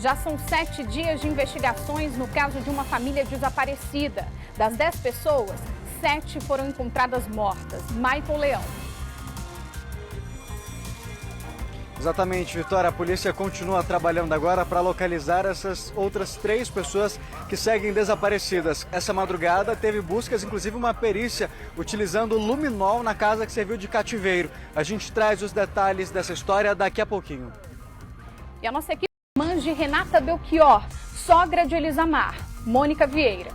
Já são 7 dias de investigações no caso de uma família desaparecida. Das 10 pessoas, 7 foram encontradas mortas. Michael Leão. Exatamente, Vitória. A polícia continua trabalhando agora para localizar essas outras 3 pessoas que seguem desaparecidas. Essa madrugada teve buscas, inclusive uma perícia, utilizando luminol na casa que serviu de cativeiro. A gente traz os detalhes dessa história daqui a pouquinho. E a nossa equipe de Renata Belchior, sogra de Elisamar, Mônica Vieira.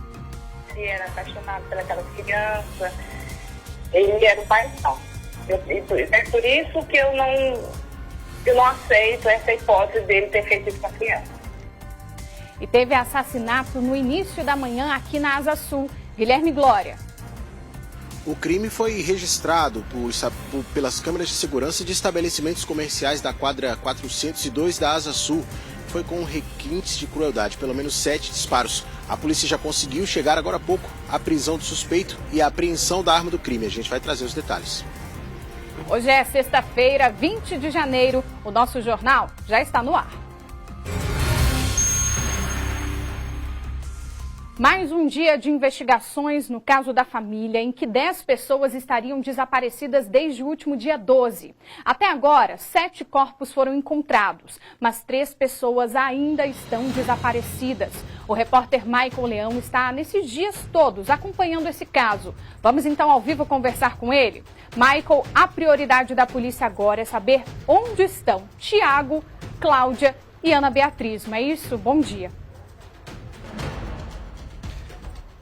Ele era apaixonado pelaquela criança, ele era o pai não. É por isso que eu não aceito essa hipótese dele ter feito isso com a criança. E teve assassinato no início da manhã aqui na Asa Sul. Guilherme Glória. O crime foi registrado pelas câmeras de segurança de estabelecimentos comerciais da quadra 402 da Asa Sul. Foi com requintes de crueldade, pelo menos 7 disparos. A polícia já conseguiu chegar agora há pouco à prisão do suspeito e à apreensão da arma do crime. A gente vai trazer os detalhes. Hoje é sexta-feira, 20 de janeiro. O nosso jornal já está no ar. Mais um dia de investigações no caso da família, em que 10 pessoas estariam desaparecidas desde o último dia 12. Até agora, 7 corpos foram encontrados, mas 3 pessoas ainda estão desaparecidas. O repórter Michael Leão está nesses dias todos acompanhando esse caso. Vamos então ao vivo conversar com ele. Michael, a prioridade da polícia agora é saber onde estão Tiago, Cláudia e Ana Beatriz. Não é isso? Bom dia.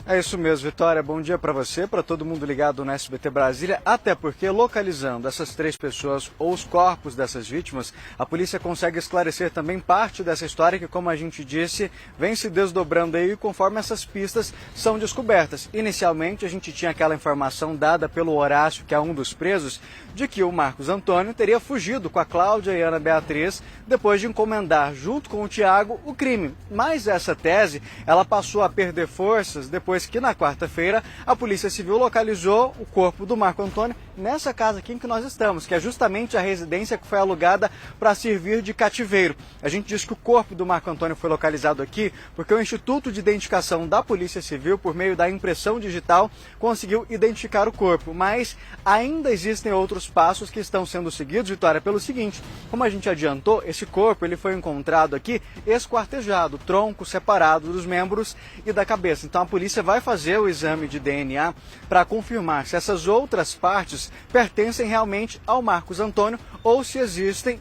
É isso mesmo, Vitória. Bom dia para você, para todo mundo ligado no SBT Brasília, até porque localizando essas 3 pessoas ou os corpos dessas vítimas, a polícia consegue esclarecer também parte dessa história que, como a gente disse, vem se desdobrando aí conforme essas pistas são descobertas. Inicialmente, a gente tinha aquela informação dada pelo Horácio, que é um dos presos, de que o Marcos Antônio teria fugido com a Cláudia e a Ana Beatriz depois de encomendar, junto com o Tiago, o crime. Mas essa tese, ela passou a perder forças depois que na quarta-feira a Polícia Civil localizou o corpo do Marco Antônio nessa casa aqui em que nós estamos, que é justamente a residência que foi alugada para servir de cativeiro. A gente diz que o corpo do Marco Antônio foi localizado aqui porque o Instituto de Identificação da Polícia Civil, por meio da impressão digital, conseguiu identificar o corpo. Mas ainda existem outros passos que estão sendo seguidos, Vitória, pelo seguinte: como a gente adiantou, esse corpo ele foi encontrado aqui esquartejado, tronco separado dos membros e da cabeça. Então a polícia vai fazer o exame de DNA para confirmar se essas outras partes pertencem realmente ao Marcos Antônio ou se existem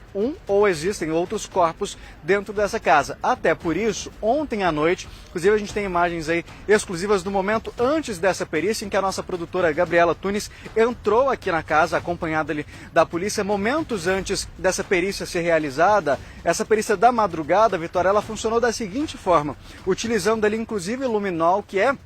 existem outros corpos dentro dessa casa. Até por isso, ontem à noite, inclusive a gente tem imagens aí exclusivas do momento antes dessa perícia, em que a nossa produtora Gabriela Tunes entrou aqui na casa, acompanhada ali da polícia, momentos antes dessa perícia ser realizada. Essa perícia da madrugada, Vitória, ela funcionou da seguinte forma, utilizando ali inclusive o luminol, que é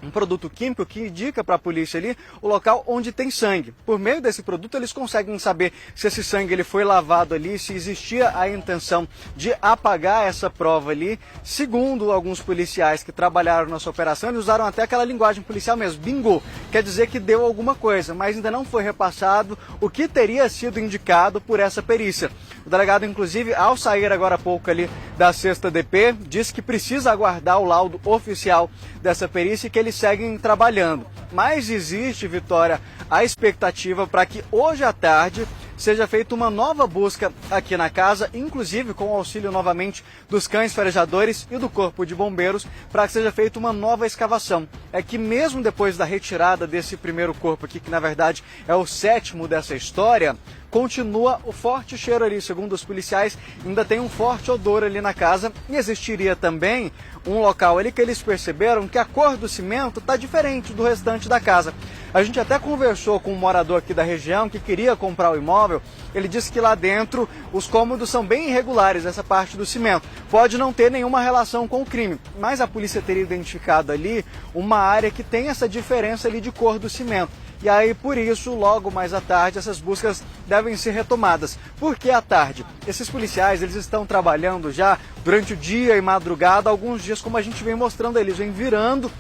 um produto químico que indica para a polícia ali o local onde tem sangue. Por meio desse produto eles conseguem saber se esse sangue ele foi lavado ali, se existia a intenção de apagar essa prova ali. Segundo alguns policiais que trabalharam nessa operação, eles usaram até aquela linguagem policial mesmo, bingo, quer dizer que deu alguma coisa, mas ainda não foi repassado o que teria sido indicado por essa perícia. O delegado, inclusive, ao sair agora há pouco ali da 6ª DP, disse que precisa aguardar o laudo oficial dessa perícia e que eles seguem trabalhando. Mas existe, Vitória, a expectativa para que hoje à tarde seja feita uma nova busca aqui na casa, inclusive com o auxílio novamente dos cães farejadores e do Corpo de Bombeiros, para que seja feita uma nova escavação. É que mesmo depois da retirada desse primeiro corpo aqui, que na verdade é o 7º dessa história, continua o forte cheiro ali. Segundo os policiais, ainda tem um forte odor ali na casa e existiria também um local ali que eles perceberam que a cor do cimento está diferente do restante da casa. A gente até conversou com um morador aqui da região que queria comprar o imóvel. Ele disse que lá dentro os cômodos são bem irregulares, essa parte do cimento. Pode não ter nenhuma relação com o crime, mas a polícia teria identificado ali uma área que tem essa diferença ali de cor do cimento. E aí, por isso, logo mais à tarde, essas buscas devem ser retomadas. Por que à tarde? Esses policiais, eles estão trabalhando já durante o dia e madrugada, alguns dias, como a gente vem mostrando, eles vêm virando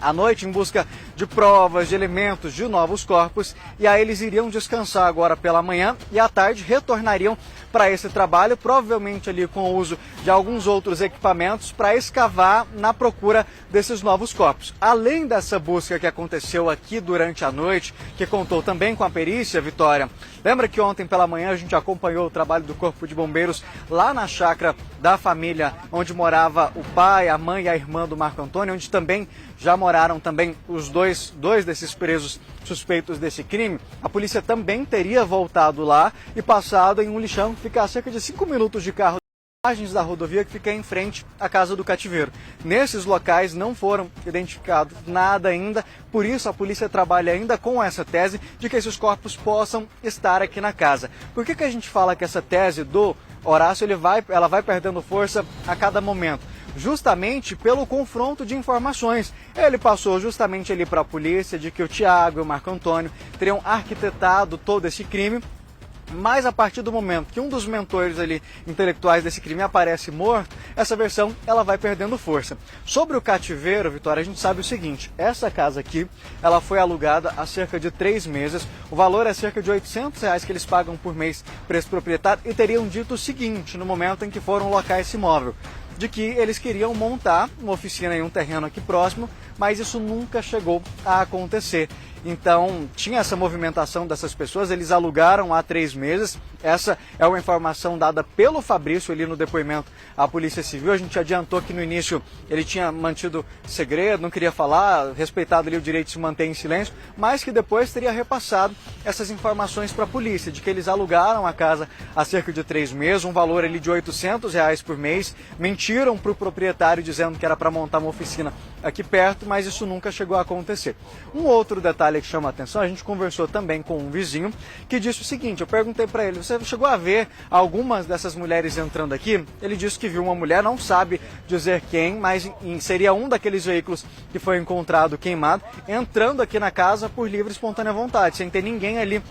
à noite em busca de provas, de elementos, de novos corpos, e aí eles iriam descansar agora pela manhã e à tarde retornariam para esse trabalho, provavelmente ali com o uso de alguns outros equipamentos para escavar na procura desses novos corpos. Além dessa busca que aconteceu aqui durante a noite, que contou também com a perícia, Vitória, lembra que ontem pela manhã a gente acompanhou o trabalho do Corpo de Bombeiros lá na chácara da família onde morava o pai, a mãe e a irmã do Marco Antônio, onde também já moraram também os dois desses presos suspeitos desse crime. A polícia também teria voltado lá e passado em um lixão que fica a cerca de 5 minutos de carro imagens da rodovia que fica em frente à Casa do Cativeiro. Nesses locais não foram identificados nada ainda, por isso a polícia trabalha ainda com essa tese de que esses corpos possam estar aqui na casa. Por que a gente fala que essa tese do Horácio ela vai perdendo força a cada momento? Justamente pelo confronto de informações. Ele passou justamente ali para a polícia de que o Tiago e o Marco Antônio teriam arquitetado todo esse crime, mas a partir do momento que um dos mentores ali intelectuais desse crime aparece morto, essa versão ela vai perdendo força. Sobre o cativeiro, Vitória, a gente sabe o seguinte: essa casa aqui, ela foi alugada há cerca de 3 meses, o valor é cerca de R$800 que eles pagam por mês para esse proprietário, e teriam dito o seguinte no momento em que foram locar esse imóvel, de que eles queriam montar uma oficina em um terreno aqui próximo, mas isso nunca chegou a acontecer. Então, tinha essa movimentação dessas pessoas, eles alugaram há 3 meses. Essa é uma informação dada pelo Fabrício ali no depoimento à Polícia Civil. A gente adiantou que no início ele tinha mantido segredo, não queria falar, respeitado ali o direito de se manter em silêncio, mas que depois teria repassado essas informações para a polícia, de que eles alugaram a casa há cerca de 3 meses, um valor ali de R$800 por mês, mentiram para o proprietário dizendo que era para montar uma oficina aqui perto, mas isso nunca chegou a acontecer. Um outro detalhe que chama a atenção, a gente conversou também com um vizinho que disse o seguinte: eu perguntei para ele, você chegou a ver algumas dessas mulheres entrando aqui? Ele disse que viu uma mulher, não sabe dizer quem, mas seria um daqueles veículos que foi encontrado queimado, entrando aqui na casa por livre e espontânea vontade, sem ter ninguém ali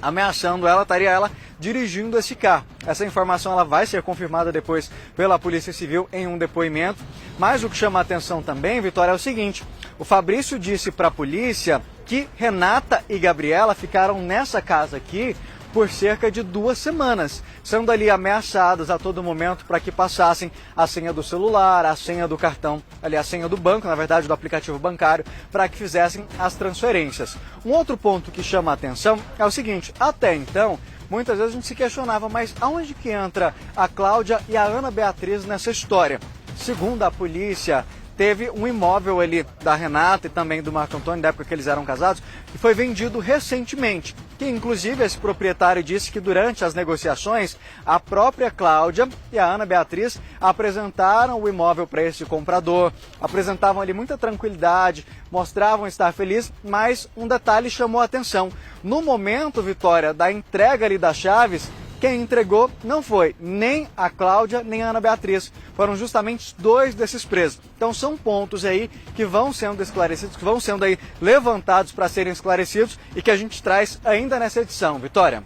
ameaçando ela, estaria ela dirigindo esse carro. Essa informação ela vai ser confirmada depois pela Polícia Civil em um depoimento. Mas o que chama a atenção também, Vitória, é o seguinte: o Fabrício disse para a polícia que Renata e Gabriela ficaram nessa casa aqui por cerca de 2 semanas, sendo ali ameaçadas a todo momento para que passassem a senha do celular, a senha do cartão, ali a senha do banco, na verdade do aplicativo bancário, para que fizessem as transferências. Um outro ponto que chama a atenção é o seguinte: até então, muitas vezes a gente se questionava, mas aonde que entra a Cláudia e a Ana Beatriz nessa história? Segundo a polícia, teve um imóvel ali da Renata e também do Marco Antônio, da época que eles eram casados, que foi vendido recentemente. Que inclusive esse proprietário disse que durante as negociações, a própria Cláudia e a Ana Beatriz apresentaram o imóvel para esse comprador, apresentavam ali muita tranquilidade, mostravam estar felizes, mas um detalhe chamou a atenção. No momento, Vitória, da entrega ali das chaves, quem entregou não foi nem a Cláudia nem a Ana Beatriz. Foram justamente 2 desses presos. Então são pontos aí que vão sendo esclarecidos, que vão sendo aí levantados para serem esclarecidos e que a gente traz ainda nessa edição. Vitória.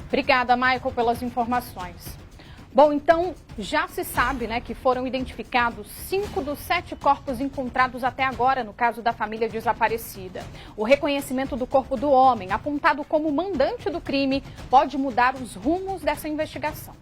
Obrigada, Michael, pelas informações. Bom, então já se sabe, né, que foram identificados 5 dos 7 corpos encontrados até agora no caso da família desaparecida. O reconhecimento do corpo do homem, apontado como mandante do crime, pode mudar os rumos dessa investigação.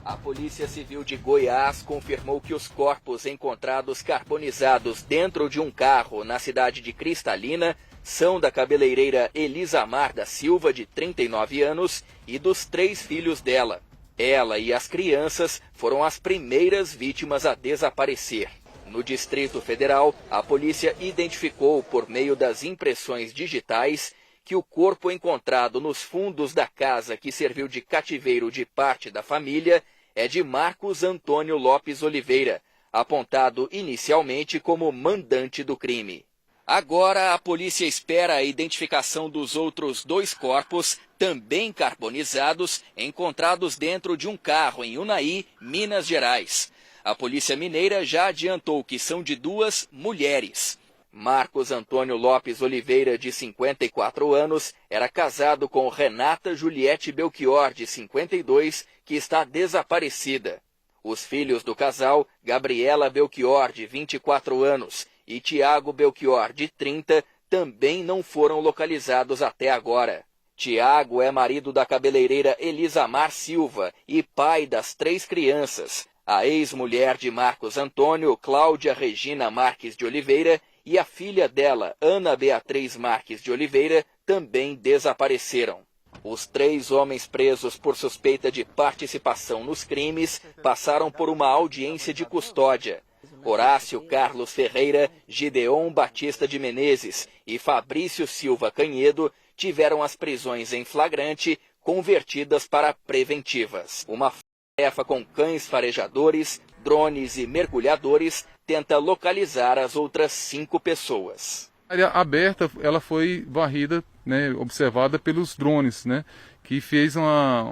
A Polícia Civil de Goiás confirmou que os corpos encontrados carbonizados dentro de um carro na cidade de Cristalina são da cabeleireira Elisamar da Silva, de 39 anos, e dos 3 filhos dela. Ela e as crianças foram as primeiras vítimas a desaparecer. No Distrito Federal, a polícia identificou, por meio das impressões digitais, que o corpo encontrado nos fundos da casa que serviu de cativeiro de parte da família é de Marcos Antônio Lopes Oliveira, apontado inicialmente como mandante do crime. Agora, a polícia espera a identificação dos outros 2 corpos, também carbonizados, encontrados dentro de um carro em Unai, Minas Gerais. A Polícia Mineira já adiantou que são de 2 mulheres. Marcos Antônio Lopes Oliveira, de 54 anos, era casado com Renata Juliette Belchior, de 52, que está desaparecida. Os filhos do casal, Gabriela Belchior, de 24 anos, e Tiago Belchior, de 30, também não foram localizados até agora. Tiago é marido da cabeleireira Elisamar Silva e pai das 3 crianças. A ex-mulher de Marcos Antônio, Cláudia Regina Marques de Oliveira, e a filha dela, Ana Beatriz Marques de Oliveira, também desapareceram. Os 3 homens presos por suspeita de participação nos crimes passaram por uma audiência de custódia. Horácio Carlos Ferreira, Gideon Batista de Menezes e Fabrício Silva Canhedo tiveram as prisões em flagrante convertidas para preventivas. Uma tarefa com cães farejadores, drones e mergulhadores tenta localizar as outras 5 pessoas. A área aberta, ela foi varrida, né, observada pelos drones, né, que fez uma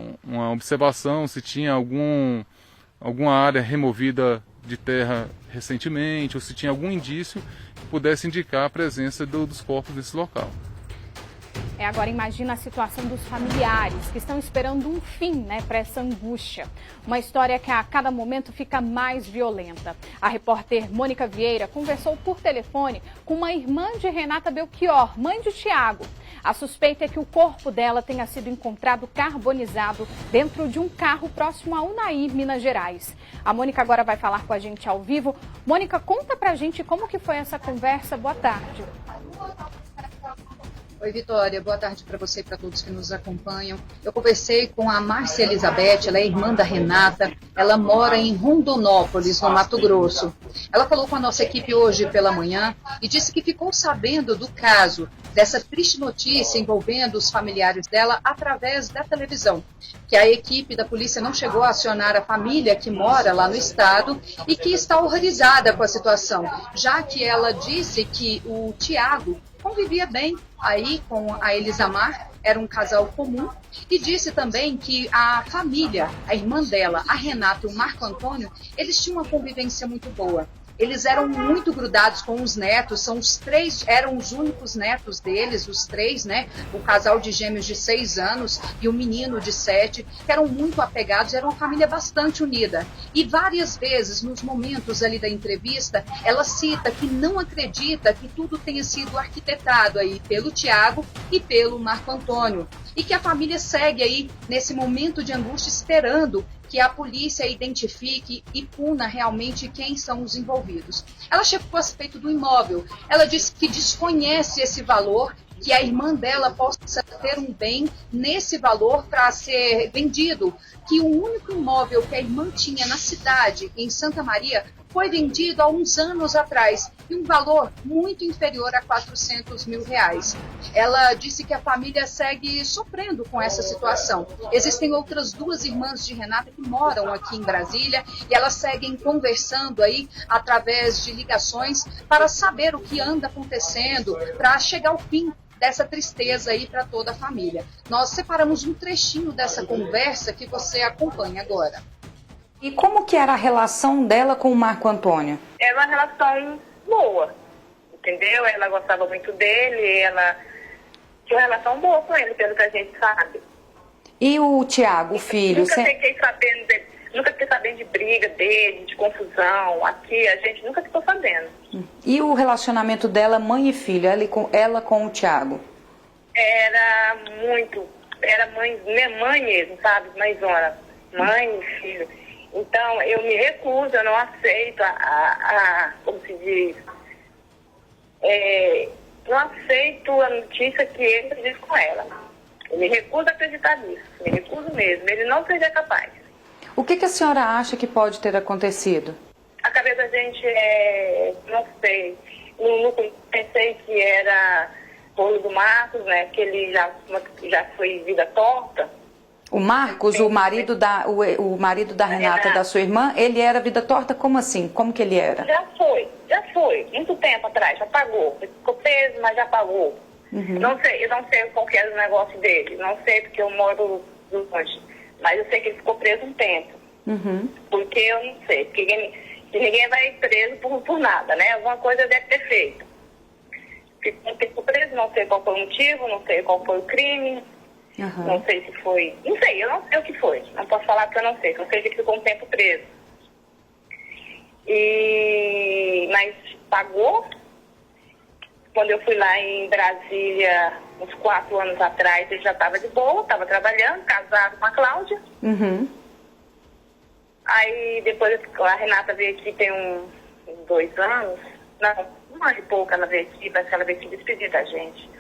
observação se tinha alguma área removida de terra recentemente, ou se tinha algum indício que pudesse indicar a presença dos corpos nesse local. Agora imagina a situação dos familiares que estão esperando um fim, para essa angústia. Uma história que a cada momento fica mais violenta. A repórter Mônica Vieira conversou por telefone com uma irmã de Renata Belchior, mãe de Tiago. A suspeita é que o corpo dela tenha sido encontrado carbonizado dentro de um carro próximo a Unai, Minas Gerais. A Mônica agora vai falar com a gente ao vivo. Mônica, conta pra gente como que foi essa conversa. Boa tarde. Oi, Vitória. Boa tarde para você e para todos que nos acompanham. Eu conversei com a Márcia Elizabeth, ela é irmã da Renata, ela mora em Rondonópolis, no Mato Grosso. Ela falou com a nossa equipe hoje pela manhã e disse que ficou sabendo do caso, dessa triste notícia envolvendo os familiares dela através da televisão, que a equipe da polícia não chegou a acionar a família que mora lá no estado e que está horrorizada com a situação, já que ela disse que o Tiago convivia bem aí com a Elisamar, era um casal comum, e disse também que a família, a irmã dela, a Renata e o Marco Antônio, eles tinham uma convivência muito boa. Eles eram muito grudados com os netos, eram os únicos netos deles, os 3, o casal de gêmeos de 6 anos e o menino de 7, que eram muito apegados, era uma família bastante unida. E várias vezes, nos momentos ali da entrevista, ela cita que não acredita que tudo tenha sido arquitetado aí pelo Tiago e pelo Marco Antônio. E que a família segue aí, nesse momento de angústia, esperando que a polícia identifique e puna realmente quem são os envolvidos. Ela checou a respeito do imóvel. Ela disse que desconhece esse valor, que a irmã dela possa ter um bem nesse valor para ser vendido, que o único imóvel que a irmã tinha na cidade, em Santa Maria, foi vendido há uns anos atrás, e um valor muito inferior a R$400 mil. Ela disse que a família segue sofrendo com essa situação. Existem outras 2 irmãs de Renata que moram aqui em Brasília, e elas seguem conversando aí através de ligações para saber o que anda acontecendo, para chegar ao fim dessa tristeza aí para toda a família. Nós separamos um trechinho dessa conversa que você acompanha agora. E como que era a relação dela com o Marco Antônio? Era uma relação boa, entendeu? Ela gostava muito dele, ela tinha uma relação boa com ele, pelo que a gente sabe. E o Tiago, o filho? Nunca fiquei sabendo de briga dele, de confusão. Aqui a gente nunca ficou sabendo. E o relacionamento dela, mãe e filho, ela com o Tiago? Era mãe mesmo, sabe? Mãezona, mãe e filho. Então, eu me recuso, eu não aceito como se diz, não aceito a notícia que ele diz com ela. Eu me recuso a acreditar nisso, me recuso mesmo, ele não seja capaz. O que a senhora acha que pode ter acontecido? A cabeça da gente não sei, não pensei que era bolo do Marcos, que ele já foi vida torta. O Marcos, o marido da Renata, da sua irmã, ele era vida torta? Como assim? Como que ele era? Já foi. Muito tempo atrás, já pagou. Ficou preso, mas já pagou. Uhum. Eu não sei qual que era o negócio dele. Não sei porque eu moro longe. Mas eu sei que ele ficou preso um tempo. Uhum. Porque eu não sei. Porque ninguém vai preso por nada, Alguma coisa deve ter feito. Ficou preso, não sei qual foi o motivo, não sei qual foi o crime. Uhum. Não sei se foi... Não sei, eu não sei o que foi. Não posso falar porque eu não sei. Eu sei que ele ficou um tempo preso. Mas pagou, Quando eu fui lá em Brasília, uns 4 anos atrás, ele já estava de boa, estava trabalhando, casado com a Cláudia. Uhum. Aí depois a Renata veio aqui tem uns 2 anos, não, 1 ano e pouco ela veio aqui, parece que ela veio se despedir da gente.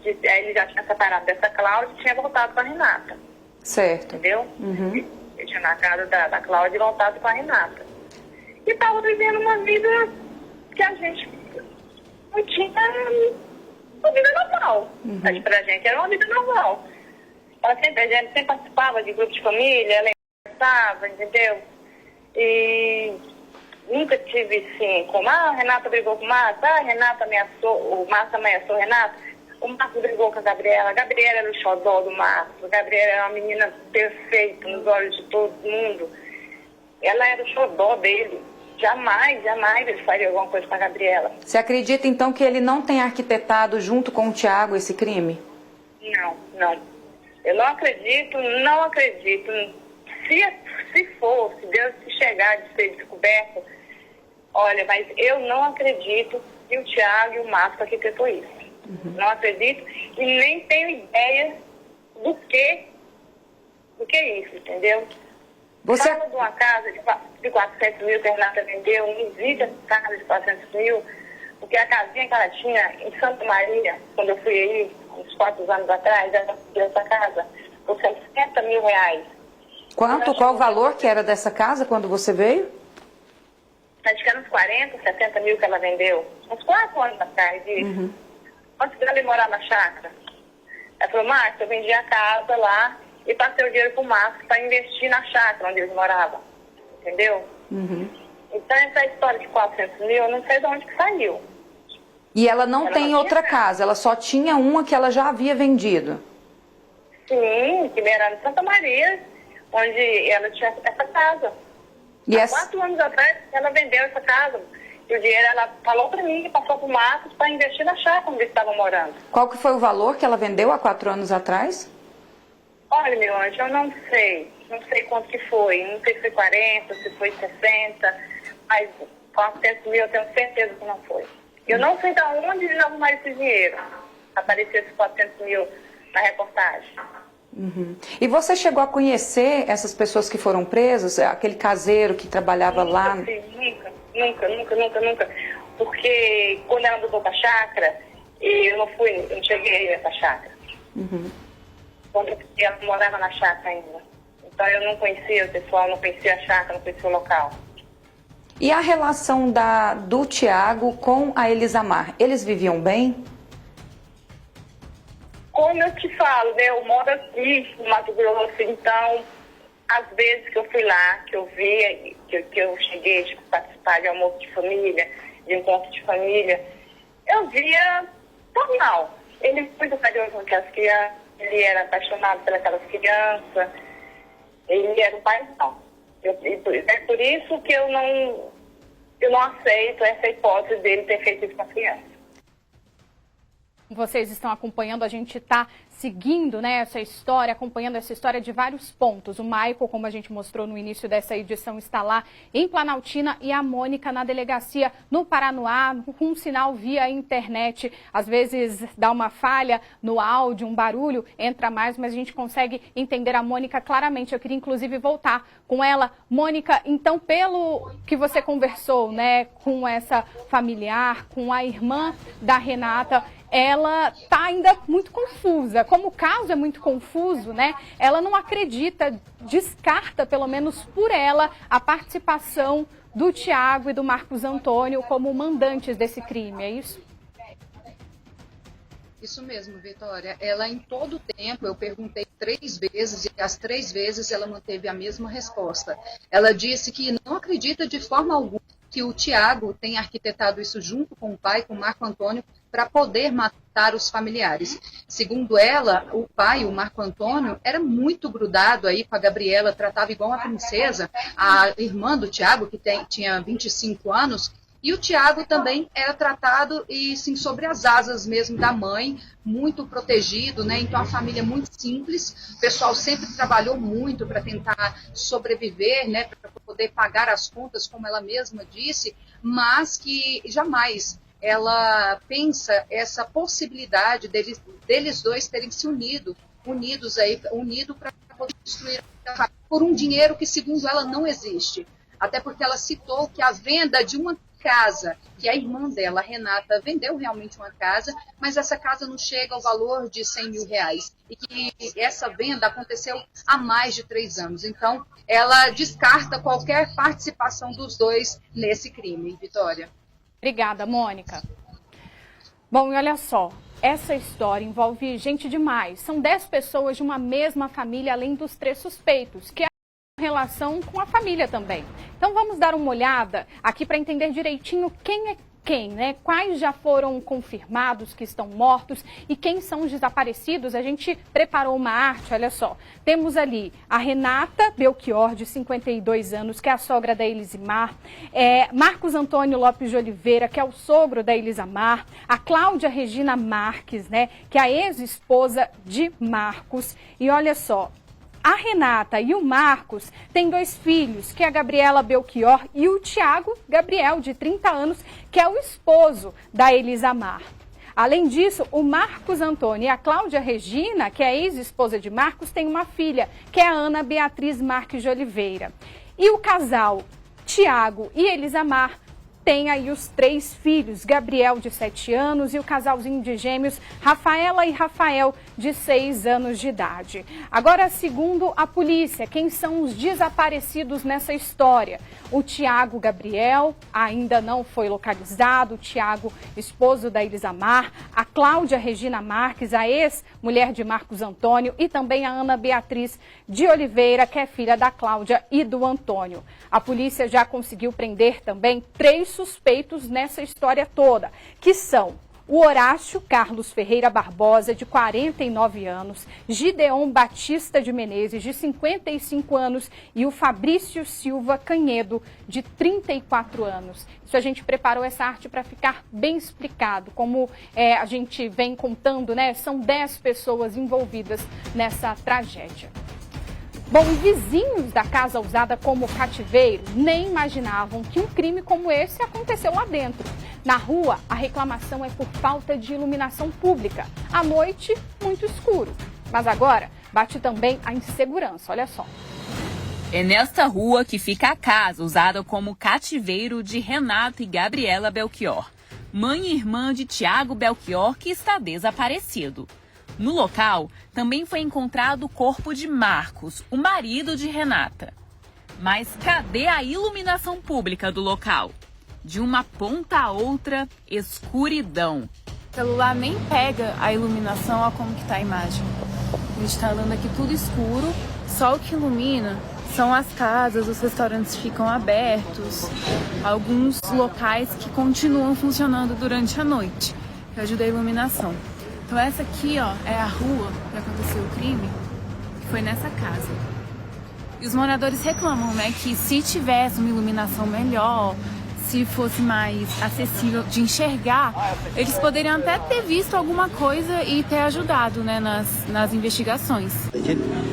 Ele já tinha separado dessa Cláudia e tinha voltado com a Renata. Certo. Entendeu? Uhum. Ele tinha na casa da Cláudia e voltado com a Renata. E estava vivendo uma vida que a gente não tinha, uma vida normal. Mas pra gente era uma vida normal. A gente sempre participava de grupo de família, ela conversava, entendeu? E nunca tive assim, como a Renata brigou com o Márcio, a Renata ameaçou, o Márcio ameaçou a Renata, o Márcio brigou com a Gabriela era o xodó do Márcio, a Gabriela era uma menina perfeita nos olhos de todo mundo, ela era o xodó dele. Jamais ele faria alguma coisa com a Gabriela. Você acredita, então, que ele não tem arquitetado junto com o Tiago esse crime? Não. Eu não acredito. Se for, se Deus chegar de ser descoberto, olha, mas eu não acredito que o Tiago e o Márcio arquitetou isso. Uhum. Não acredito e nem tenho ideia do que é isso, entendeu? Você... Fala de uma casa de 400 mil que a Renata vendeu, não existe essa casa de 400 mil, porque a casinha que ela tinha em Santa Maria, quando eu fui aí, uns 4 anos atrás, essa casa, por 60 mil reais. Quanto? Qual o valor que era dessa casa quando você veio? Acho que era uns 40, 70 mil que ela vendeu, uns 4 anos atrás, isso. Uhum. Antes dela ir morar na chácara. Ela falou, Márcio, eu vendi a casa lá, e passei o dinheiro para o Márcio para investir na chácara onde eles moravam. Entendeu? Uhum. Então, essa história de 400 mil, eu não sei de onde que saiu. E ela não tem outra casa, ela só tinha uma que ela já havia vendido. Sim, que era em Santa Maria, onde ela tinha essa casa. E Há 4 anos atrás, ela vendeu essa casa. E o dinheiro, ela falou para mim que passou para o Márcio para investir na chácara onde eles estavam morando. Qual que foi o valor que ela vendeu há 4 anos atrás? Olha, meu anjo, eu não sei quanto que foi, não sei se foi 40, se foi 60, mas 400 mil eu tenho certeza que não foi. Eu não sei de onde eles arrumaram esse dinheiro, apareceu esses 400 mil na reportagem. Uhum. E você chegou a conhecer essas pessoas que foram presas, aquele caseiro que trabalhava lá? Nunca, porque quando ela mudou para a chácara, eu não cheguei nessa chácara. Uhum. Quando ela morava na chácara ainda. Então eu não conhecia o pessoal, não conhecia a chácara, não conhecia o local. E a relação do Tiago com a Elisamar? Eles viviam bem? Como eu te falo, né, eu moro aqui no Mato Grosso, então, às vezes que eu fui lá, que eu vi, que eu cheguei de participar de almoço de família, de encontro de família, eu via normal. Ele é muito carinhoso com aquelas crianças, ele era apaixonado pelas crianças, ele era um paizão. É por isso que eu não aceito essa hipótese dele ter feito isso com as crianças. Vocês estão acompanhando, a gente está seguindo, né, essa história, acompanhando essa história de vários pontos. O Michael, como a gente mostrou no início dessa edição, está lá em Planaltina e a Mônica na delegacia no Paranoá, com um sinal via internet. Às vezes dá uma falha no áudio, um barulho, entra mais, mas a gente consegue entender a Mônica claramente. Eu queria, inclusive, voltar com ela. Mônica, então, pelo que você conversou, né, com essa familiar, com a irmã da Renata, ela está ainda muito confusa. Como o caso é muito confuso, né? Ela não acredita, descarta, pelo menos por ela, a participação do Tiago e do Marcos Antônio como mandantes desse crime, é isso? Isso mesmo, Vitória. Ela, em todo o tempo, eu perguntei 3 vezes e as 3 vezes ela manteve a mesma resposta. Ela disse que não acredita de forma alguma que o Tiago tenha arquitetado isso junto com o pai, com o Marco Antônio, para poder matar os familiares. Segundo ela, o pai, o Marco Antônio, era muito grudado aí com a Gabriela, tratava igual uma princesa, a irmã do Tiago, que tinha 25 anos, e o Tiago também era tratado, e sim, sobre as asas mesmo da mãe, muito protegido, né? Então a família é muito simples, o pessoal sempre trabalhou muito para tentar sobreviver, né? Para poder pagar as contas, como ela mesma disse, mas que jamais ela pensa essa possibilidade deles dois terem se unidos para construir por um dinheiro que, segundo ela, não existe. Até porque ela citou que a venda de uma casa, que a irmã dela, Renata, vendeu realmente uma casa, mas essa casa não chega ao valor de R$100 mil. E que essa venda aconteceu há mais de 3 anos. Então, ela descarta qualquer participação dos dois nesse crime. Vitória. Obrigada, Mônica. Bom, e olha só, essa história envolve gente demais. São 10 pessoas de uma mesma família, além dos 3 suspeitos, que relação com a família também. Então vamos dar uma olhada aqui para entender direitinho quem é quem, né? Quais já foram confirmados que estão mortos e quem são os desaparecidos. A gente preparou uma arte, olha só. Temos ali a Renata Belchior, de 52 anos, que é a sogra da Elisimar, Marcos Antônio Lopes de Oliveira, que é o sogro da Elisamar, a Cláudia Regina Marques, né, que é a ex-esposa de Marcos. E olha só, a Renata e o Marcos têm 2 filhos, que é a Gabriela Belchior e o Tiago Gabriel, de 30 anos, que é o esposo da Elisamar. Além disso, o Marcos Antônio e a Cláudia Regina, que é a ex-esposa de Marcos, têm uma filha, que é a Ana Beatriz Marques de Oliveira. E o casal Tiago e Elisamar tem aí os 3 filhos, Gabriel, de 7 anos, e o casalzinho de gêmeos, Rafaela e Rafael, de 6 anos de idade. Agora, segundo a polícia, quem são os desaparecidos nessa história? O Tiago Gabriel ainda não foi localizado, o Tiago, esposo da Elisamar, a Cláudia Regina Marques, a ex-mulher de Marcos Antônio, e também a Ana Beatriz de Oliveira, que é filha da Cláudia e do Antônio. A polícia já conseguiu prender também 3 suspeitos nessa história toda, que são o Horácio Carlos Ferreira Barbosa, de 49 anos, Gideon Batista de Menezes, de 55 anos, e o Fabrício Silva Canhedo, de 34 anos. Isso a gente preparou essa arte para ficar bem explicado, como a gente vem contando, né? São 10 pessoas envolvidas nessa tragédia. Bom, vizinhos da casa usada como cativeiro nem imaginavam que um crime como esse aconteceu lá dentro. Na rua, a reclamação é por falta de iluminação pública. À noite, muito escuro. Mas agora, bate também a insegurança, olha só. É nesta rua que fica a casa usada como cativeiro de Renata e Gabriela Belchior, mãe e irmã de Tiago Belchior, que está desaparecido. No local, também foi encontrado o corpo de Marcos, o marido de Renata. Mas cadê a iluminação pública do local? De uma ponta a outra, escuridão. O celular nem pega a iluminação, olha como que tá a imagem. A gente tá andando aqui tudo escuro, só o que ilumina são as casas, os restaurantes ficam abertos, alguns locais que continuam funcionando durante a noite, que ajuda a iluminação. Então essa aqui, ó, é a rua que aconteceu o crime, que foi nessa casa. E os moradores reclamam, né, que se tivesse uma iluminação melhor, se fosse mais acessível de enxergar, eles poderiam até ter visto alguma coisa e ter ajudado, né, nas investigações.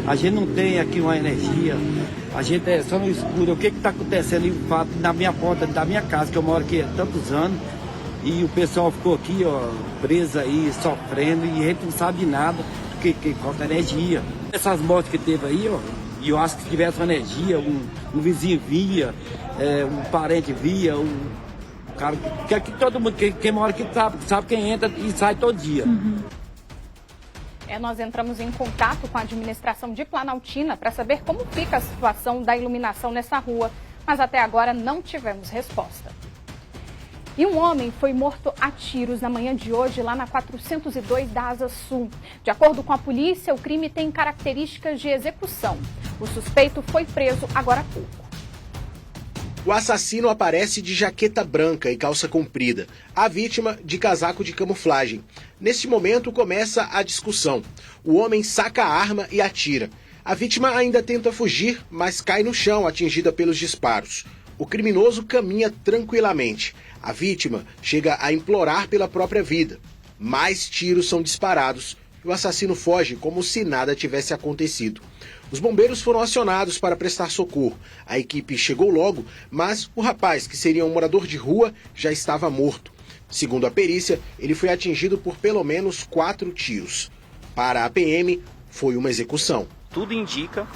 A gente não tem aqui uma energia, a gente é só no escuro. O que está acontecendo na minha porta da minha casa, que eu moro aqui há tantos anos, e o pessoal ficou aqui, ó, preso aí, sofrendo, e a gente não sabe de nada, porque falta energia. Essas mortes que teve aí, ó, e eu acho que se tivesse uma energia, um vizinho via, um parente via, um cara, que aqui todo mundo, quem mora aqui sabe quem entra e sai todo dia. Uhum. Nós entramos em contato com a administração de Planaltina para saber como fica a situação da iluminação nessa rua, mas até agora não tivemos resposta. E um homem foi morto a tiros na manhã de hoje lá na 402 da Asa Sul. De acordo com a polícia, o crime tem características de execução. O suspeito foi preso agora há pouco. O assassino aparece de jaqueta branca e calça comprida. A vítima de casaco de camuflagem. Neste momento começa a discussão. O homem saca a arma e atira. A vítima ainda tenta fugir, mas cai no chão atingida pelos disparos. O criminoso caminha tranquilamente. A vítima chega a implorar pela própria vida. Mais tiros são disparados e o assassino foge como se nada tivesse acontecido. Os bombeiros foram acionados para prestar socorro. A equipe chegou logo, mas o rapaz, que seria um morador de rua, já estava morto. Segundo a perícia, ele foi atingido por pelo menos 4 tiros. Para a PM, foi uma execução. Tudo indica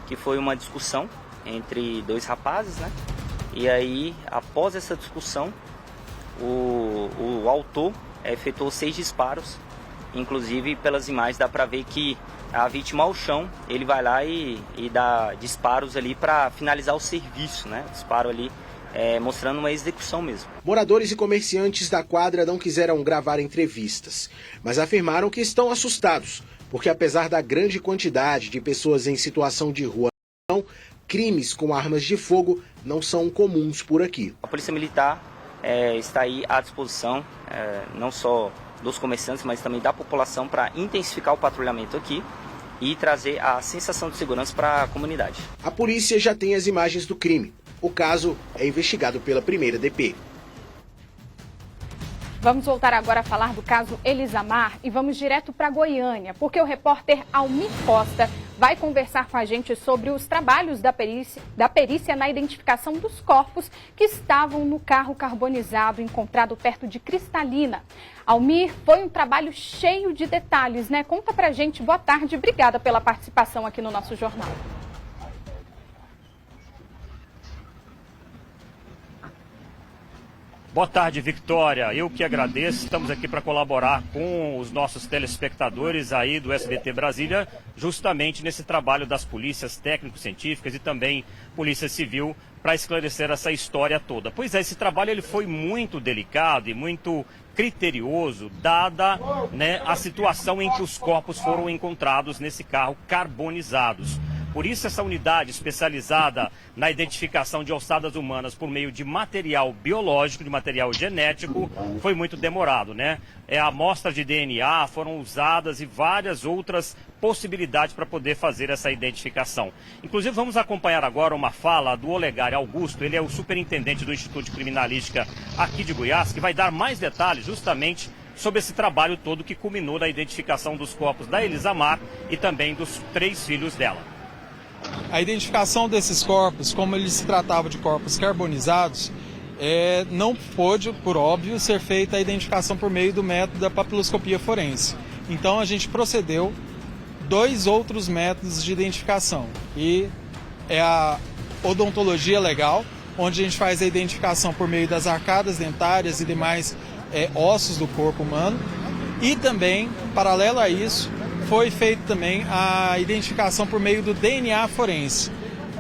que foi uma discussão entre 2 rapazes, né? E aí, após essa discussão, o autor efetuou 6 disparos. Inclusive, pelas imagens dá para ver que a vítima ao chão, ele vai lá e dá disparos ali para finalizar o serviço, né? Disparo ali mostrando uma execução mesmo. Moradores e comerciantes da quadra não quiseram gravar entrevistas, mas afirmaram que estão assustados, porque apesar da grande quantidade de pessoas em situação de rua, crimes com armas de fogo não são comuns por aqui. A Polícia Militar está aí à disposição, não só dos comerciantes, mas também da população, para intensificar o patrulhamento aqui e trazer a sensação de segurança para a comunidade. A polícia já tem as imagens do crime. O caso é investigado pela primeira DP. Vamos voltar agora a falar do caso Elisamar e vamos direto para Goiânia, porque o repórter Almir Costa vai conversar com a gente sobre os trabalhos da perícia na identificação dos corpos que estavam no carro carbonizado encontrado perto de Cristalina. Almir, foi um trabalho cheio de detalhes, né? Conta pra gente. Boa tarde, obrigada pela participação aqui no nosso jornal. Boa tarde, Victória. Eu que agradeço. Estamos aqui para colaborar com os nossos telespectadores aí do SBT Brasília, justamente nesse trabalho das polícias técnico-científicas e também Polícia Civil para esclarecer essa história toda. Pois é, esse trabalho ele foi muito delicado e muito criterioso, dada, né, a situação em que os corpos foram encontrados nesse carro carbonizados. Por isso, essa unidade especializada na identificação de ossadas humanas por meio de material biológico, de material genético, foi muito demorado, né? Amostras de DNA foram usadas e várias outras possibilidades para poder fazer essa identificação. Inclusive, vamos acompanhar agora uma fala do Olegário Augusto, ele é o superintendente do Instituto de Criminalística aqui de Goiás, que vai dar mais detalhes justamente sobre esse trabalho todo que culminou na identificação dos corpos da Elisamar e também dos 3 filhos dela. A identificação desses corpos, como eles se tratavam de corpos carbonizados, não pôde, por óbvio, ser feita a identificação por meio do método da papiloscopia forense. Então a gente procedeu 2 outros métodos de identificação. E é a odontologia legal, onde a gente faz a identificação por meio das arcadas dentárias e demais ossos do corpo humano. E também, paralelo a isso, foi feita também a identificação por meio do DNA forense.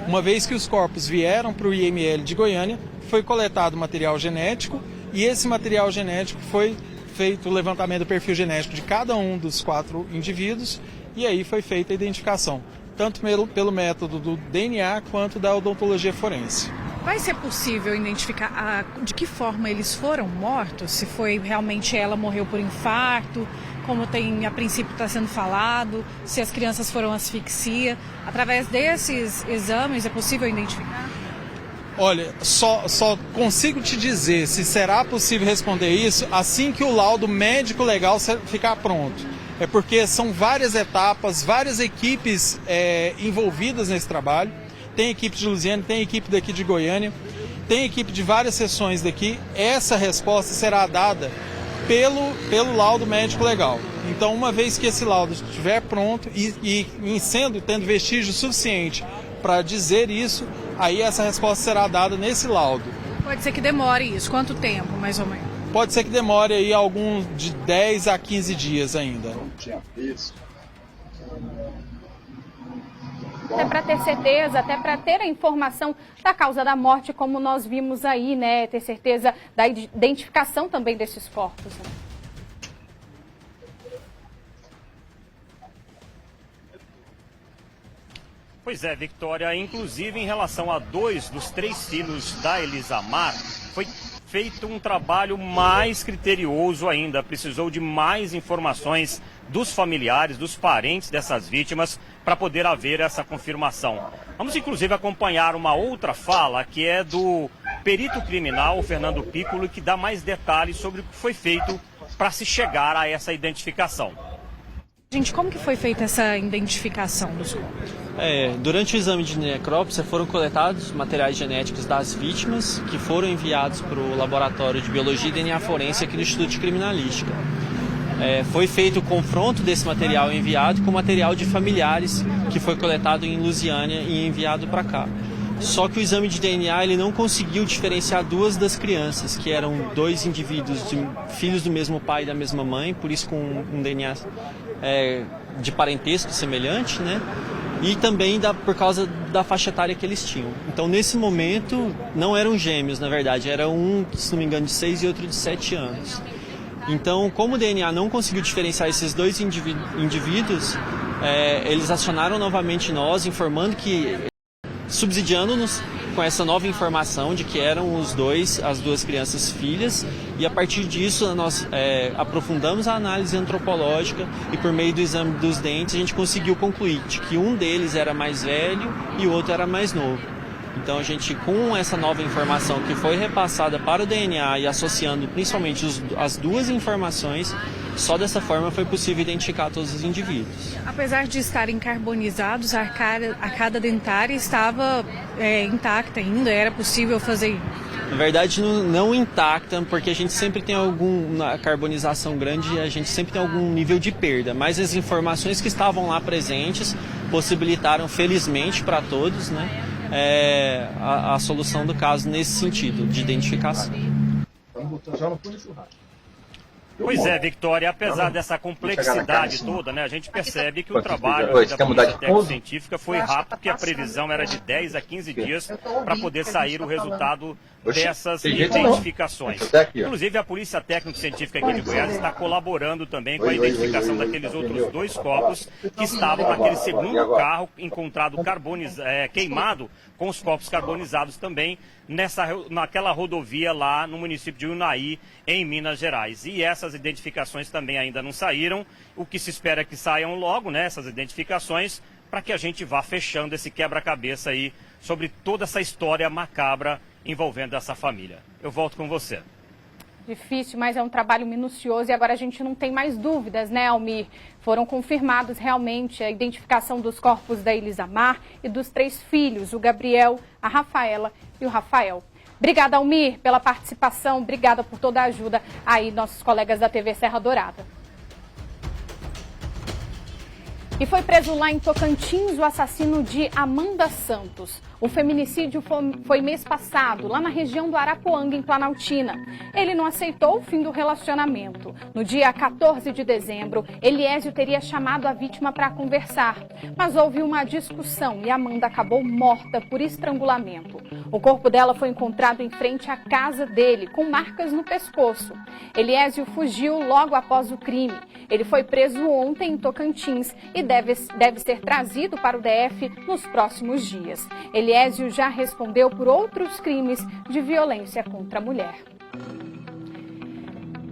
Uma vez que os corpos vieram para o IML de Goiânia, foi coletado material genético e esse material genético foi feito o levantamento do perfil genético de cada um dos 4 indivíduos e aí foi feita a identificação, tanto pelo método do DNA quanto da odontologia forense. Vai ser possível identificar de que forma eles foram mortos? Se foi realmente ela morreu por infarto, como a princípio está sendo falado, se as crianças foram asfixia. Através desses exames é possível identificar? Olha, só consigo te dizer se será possível responder isso assim que o laudo médico legal ficar pronto. É porque são várias etapas, várias equipes envolvidas nesse trabalho. Tem equipe de Lusiânia, tem equipe daqui de Goiânia, tem equipe de várias seções daqui. Essa resposta será dada pelo laudo médico legal. Então, uma vez que esse laudo estiver pronto e tendo vestígio suficiente para dizer isso, aí essa resposta será dada nesse laudo. Pode ser que demore isso. Quanto tempo, mais ou menos? Pode ser que demore aí alguns de 10 a 15 dias ainda. Até para ter certeza, até para ter a informação da causa da morte, como nós vimos aí, né? Ter certeza da identificação também desses corpos. Né? Pois é, Victória, inclusive em relação a 2 dos 3 filhos da Elisamar, foi feito um trabalho mais criterioso ainda, precisou de mais informações dos familiares, dos parentes dessas vítimas, para poder haver essa confirmação. Vamos inclusive acompanhar uma outra fala, que é do perito criminal, Fernando Piccolo, que dá mais detalhes sobre o que foi feito para se chegar a essa identificação. Gente, como que foi feita essa identificação dos corpos? Durante o exame de necrópsia foram coletados materiais genéticos das vítimas que foram enviados para o Laboratório de Biologia e DNA Forense aqui no Instituto de Criminalística. Foi feito o confronto desse material enviado com material de familiares que foi coletado em Lusiânia e enviado para cá. Só que o exame de DNA ele não conseguiu diferenciar duas das crianças, que eram dois indivíduos, filhos do mesmo pai e da mesma mãe, por isso com um DNA de parentesco semelhante, né? E também por causa da faixa etária que eles tinham. Então, nesse momento, não eram gêmeos, na verdade, era um, se não me engano, de 6 e outro de 7 anos. Então, como o DNA não conseguiu diferenciar esses dois indivíduos, eles acionaram novamente nós, informando que, subsidiando-nos com essa nova informação de que eram as duas crianças filhas, e a partir disso nós aprofundamos a análise antropológica e por meio do exame dos dentes a gente conseguiu concluir de que um deles era mais velho e o outro era mais novo. Então a gente, com essa nova informação que foi repassada para o DNA e associando principalmente as duas informações, só dessa forma foi possível identificar todos os indivíduos. Apesar de estarem carbonizados, a arcada dentária estava intacta ainda, era possível fazer? Na verdade não intacta, porque a gente sempre tem na carbonização grande, a gente sempre tem algum nível de perda, mas as informações que estavam lá presentes possibilitaram, felizmente para todos, né, a solução do caso nesse sentido, de identificação. Pois é, Victória, apesar dessa complexidade toda, né, a gente percebe que o trabalho da Polícia Técnico-Científica foi rápido, porque a previsão era de 10 a 15 dias para poder sair o resultado dessas identificações. Inclusive, a Polícia Técnico-Científica aqui de Goiás está colaborando também com a identificação daqueles outros dois corpos que estavam naquele segundo carro encontrado queimado, com os corpos carbonizados também, naquela rodovia lá no município de Unaí, em Minas Gerais. E essas identificações também ainda não saíram. O que se espera é que saiam logo, né, essas identificações, para que a gente vá fechando esse quebra-cabeça aí sobre toda essa história macabra envolvendo essa família. Eu volto com você. Difícil, mas é um trabalho minucioso e agora a gente não tem mais dúvidas, né, Almir? Foram confirmados realmente a identificação dos corpos da Elisamar e dos 3 filhos, o Gabriel, a Rafaela e o Rafael. Obrigada, Almir, pela participação, obrigada por toda a ajuda aí, nossos colegas da TV Serra Dourada. E foi preso lá em Tocantins o assassino de Amanda Santos. O feminicídio foi mês passado, lá na região do Arapuanga, em Planaltina. Ele não aceitou o fim do relacionamento. No dia 14 de dezembro, Eliésio teria chamado a vítima para conversar. Mas houve uma discussão e Amanda acabou morta por estrangulamento. O corpo dela foi encontrado em frente à casa dele, com marcas no pescoço. Eliésio fugiu logo após o crime. Ele foi preso ontem em Tocantins e deve ser trazido para o DF nos próximos dias. Eliésio já respondeu por outros crimes de violência contra a mulher.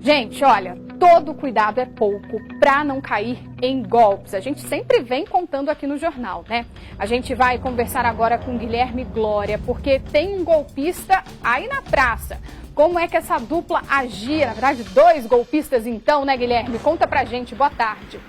Gente, olha, todo cuidado é pouco para não cair em golpes. A gente sempre vem contando aqui no jornal, né? A gente vai conversar agora com Guilherme Glória, porque tem um golpista aí na praça. Como é que essa dupla agia? Na verdade, 2 golpistas então, né, Guilherme? Conta pra gente. Boa tarde.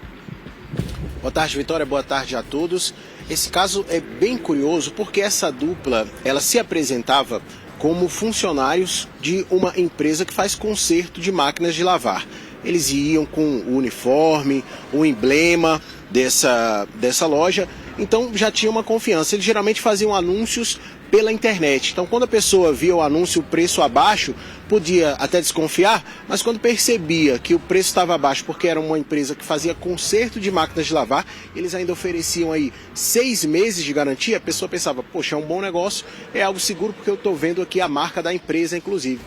Boa tarde, Vitória. Boa tarde a todos. Esse caso é bem curioso porque essa dupla, ela se apresentava como funcionários de uma empresa que faz conserto de máquinas de lavar. Eles iam com o uniforme, o emblema dessa loja, então já tinha uma confiança. Eles geralmente faziam anúncios pela internet. Então, quando a pessoa via o anúncio, o preço abaixo, podia até desconfiar, mas quando percebia que o preço estava abaixo porque era uma empresa que fazia conserto de máquinas de lavar, eles ainda ofereciam aí 6 meses de garantia, a pessoa pensava, poxa, é um bom negócio, é algo seguro porque eu estou vendo aqui a marca da empresa, inclusive.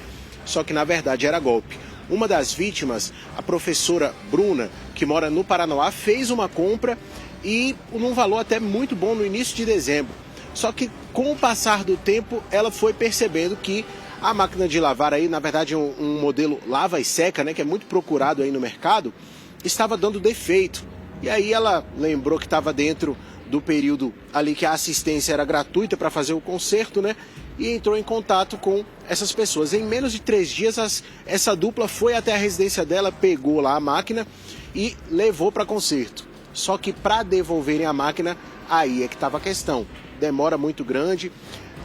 Só que, na verdade, era golpe. Uma das vítimas, a professora Bruna, que mora no Paranoá, fez uma compra e num valor até muito bom no início de dezembro. Só que com o passar do tempo, ela foi percebendo que a máquina de lavar aí, na verdade um modelo lava e seca, né, que é muito procurado aí no mercado, estava dando defeito. E aí ela lembrou que estava dentro do período ali que a assistência era gratuita para fazer o conserto, né, e entrou em contato com essas pessoas. Em menos de 3 dias, essa dupla foi até a residência dela, pegou lá a máquina e levou para conserto. Só que para devolverem a máquina, aí é que estava a questão. Demora muito grande,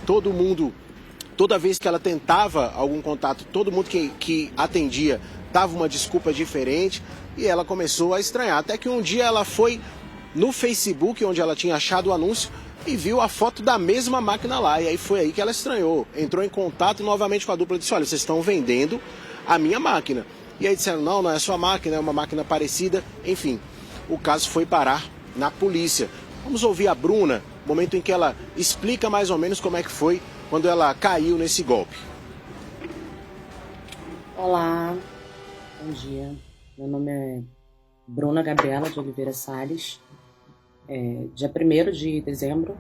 todo mundo, toda vez que ela tentava algum contato, todo mundo que atendia dava uma desculpa diferente e ela começou a estranhar. Até que um dia ela foi no Facebook, onde ela tinha achado o anúncio, e viu a foto da mesma máquina lá. E aí foi aí que ela estranhou. Entrou em contato novamente com a dupla e disse: olha, vocês estão vendendo a minha máquina. E aí disseram: não, não é a sua máquina, é uma máquina parecida. Enfim, o caso foi parar na polícia. Vamos ouvir a Bruna, momento em que ela explica mais ou menos como é que foi quando ela caiu nesse golpe. Olá, bom dia. Meu nome é Bruna Gabriela de Oliveira Salles. Dia 1º de dezembro,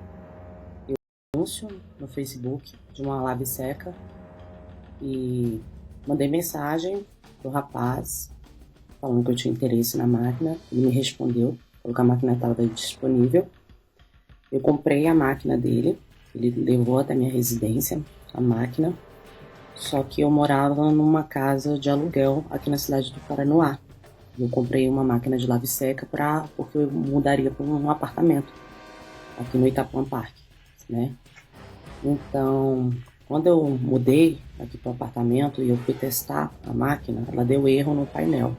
eu anúncio no Facebook de uma lave seca e mandei mensagem pro rapaz falando que eu tinha interesse na máquina. Ele me respondeu, falou que a máquina estava disponível. Eu comprei a máquina dele, ele levou até minha residência a máquina, só que eu morava numa casa de aluguel aqui na cidade do Paranoá. Eu comprei uma máquina de lave seca porque eu mudaria para um apartamento aqui no Itapuã Park, né? Então, quando eu mudei aqui para o apartamento e eu fui testar a máquina, ela deu erro no painel.